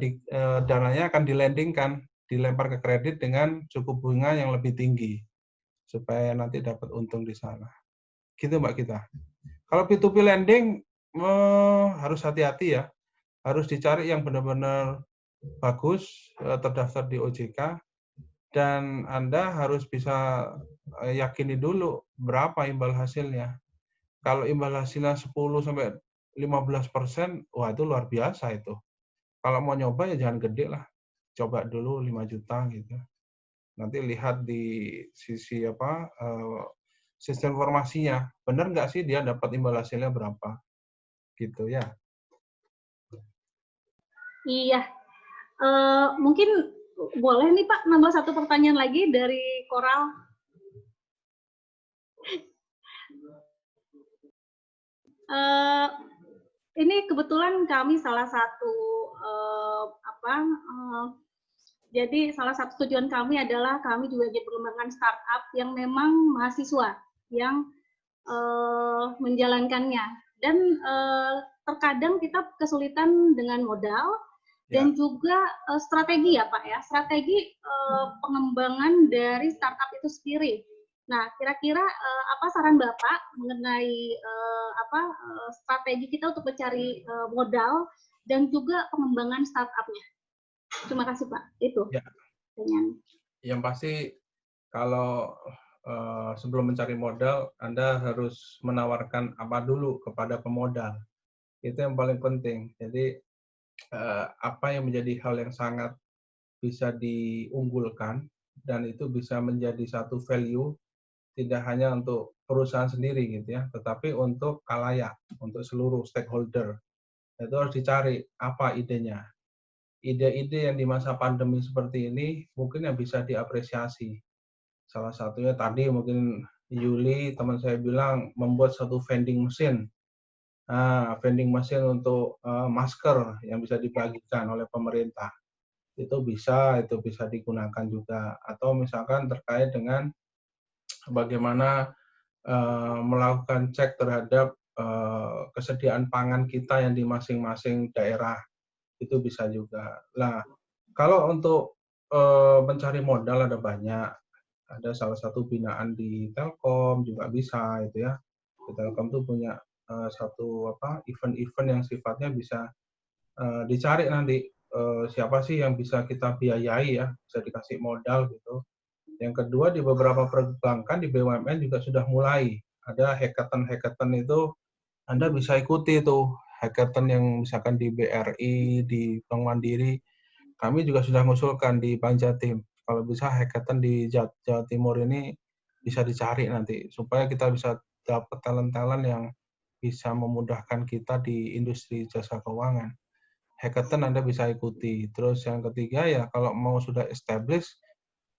dananya akan dilendingkan, dilempar ke kredit dengan suku bunga yang lebih tinggi, supaya nanti dapat untung di sana. Gitu Mbak kita. Kalau P2P lending harus hati-hati ya, harus dicari yang benar-benar bagus, terdaftar di OJK, dan Anda harus bisa yakini dulu berapa imbal hasilnya. Kalau imbal hasilnya 10-15%, wah itu luar biasa itu. Kalau mau nyoba ya jangan gede lah. Coba dulu 5 juta gitu. Nanti lihat di sisi sistem informasinya. Benar nggak sih dia dapat imbal hasilnya berapa? Gitu ya. Iya. Mungkin boleh nih Pak nambah satu pertanyaan lagi dari Koral. Ini kebetulan kami salah satu jadi salah satu tujuan kami adalah kami juga jadi pengembangan startup yang memang mahasiswa yang menjalankannya dan terkadang kita kesulitan dengan modal dan juga strategi ya Pak ya, strategi pengembangan dari startup itu sendiri. Nah, kira-kira apa saran Bapak mengenai strategi kita untuk mencari modal dan juga pengembangan startupnya? Terima kasih Pak. Itu. Ya. Yang pasti kalau sebelum mencari modal, Anda harus menawarkan apa dulu kepada pemodal. Itu yang paling penting. Jadi apa yang menjadi hal yang sangat bisa diunggulkan dan itu bisa menjadi satu value tidak hanya untuk perusahaan sendiri gitu ya, tetapi untuk khalayak, untuk seluruh stakeholder. Itu harus dicari apa idenya. Ide-ide yang di masa pandemi seperti ini mungkin yang bisa diapresiasi. Salah satunya tadi mungkin Yuli, teman saya bilang, membuat satu vending machine. Nah, vending machine untuk masker yang bisa dibagikan oleh pemerintah. Itu bisa digunakan juga. Atau misalkan terkait dengan bagaimana melakukan cek terhadap kesediaan pangan kita yang di masing-masing daerah. Itu bisa juga. Nah, kalau untuk mencari modal ada banyak. Ada salah satu binaan di Telkom juga bisa itu ya. Di Telkom tuh punya satu event-event yang sifatnya bisa dicari nanti siapa sih yang bisa kita biayai ya, bisa dikasih modal gitu. Yang kedua di beberapa perbankan di BUMN juga sudah mulai ada hackathon itu Anda bisa ikuti itu hackathon yang misalkan di BRI, di Bank Mandiri. Kami juga sudah mengusulkan di Bank Jatim. Kalau bisa hackathon di Jawa Timur ini bisa dicari nanti supaya kita bisa dapat talent-talent yang bisa memudahkan kita di industri jasa keuangan. Hackathon Anda bisa ikuti. Terus yang ketiga ya kalau mau sudah establish,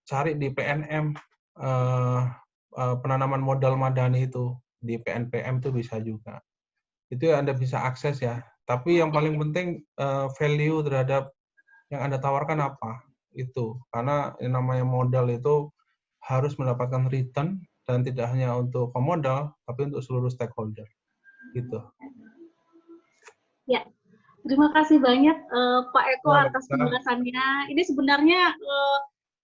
cari di PNM penanaman modal madani itu di PNPM itu bisa juga. Itu Anda bisa akses ya. Tapi yang paling penting value terhadap yang Anda tawarkan apa? Itu. Karena yang namanya modal itu harus mendapatkan return dan tidak hanya untuk pemodal, tapi untuk seluruh stakeholder. Gitu. Ya, terima kasih banyak Pak Eko Ya, atas penjelasannya. Ini sebenarnya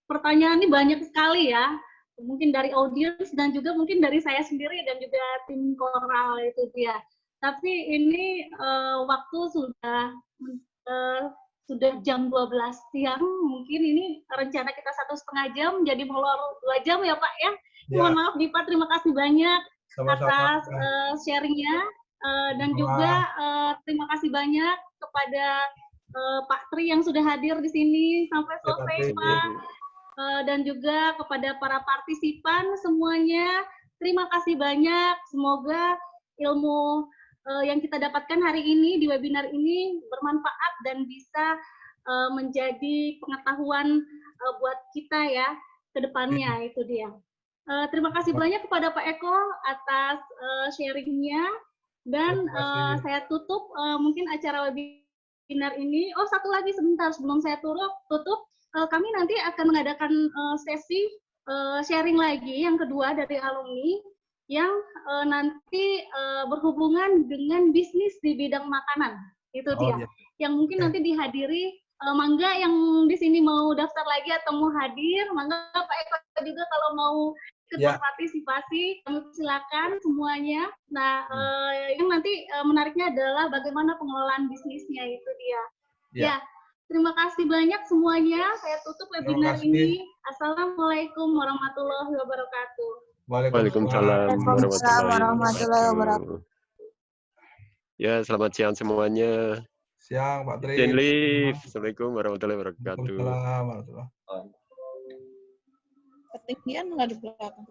pertanyaan ini banyak sekali ya. Mungkin dari audiens dan juga mungkin dari saya sendiri dan juga tim Koral itu dia. Tapi ini waktu sudah jam 12 siang, mungkin ini rencana kita 1,5 jam, jadi molor 2 jam ya Pak ya. Mohon maaf nih Pak, terima kasih banyak atas sharingnya. Dan juga terima kasih banyak kepada Pak Tri yang sudah hadir di sini sampai selesai Pak. Dan juga kepada para partisipan semuanya, terima kasih banyak. Semoga ilmu yang kita dapatkan hari ini di webinar ini bermanfaat dan bisa menjadi pengetahuan buat kita ya ke depannya. Itu dia. Terima kasih banyak kepada Pak Eko atas sharingnya. Dan saya tutup mungkin acara webinar ini. Oh, satu lagi sebentar sebelum saya tutup. Kami nanti akan mengadakan sesi sharing lagi yang kedua dari alumni yang nanti berhubungan dengan bisnis di bidang makanan. Itu dia. Yang mungkin nanti dihadiri, mangga yang di sini mau daftar lagi atau mau hadir, mangga Pak Eko juga kalau mau ikut berpartisipasi, kami silakan semuanya. Nah, yang nanti menariknya adalah bagaimana pengelolaan bisnisnya, itu dia. Ya, terima kasih banyak semuanya. Saya tutup webinar ini. Assalamualaikum warahmatullahi wabarakatuh. Waalaikumsalam warahmatullahi wabarakatuh. Ya, selamat siang semuanya. Siang Pak Tri. Assalamualaikum warahmatullahi wabarakatuh. Waalaikumsalam warahmatullahi wabarakatuh. Ketinggian nggak di belakang.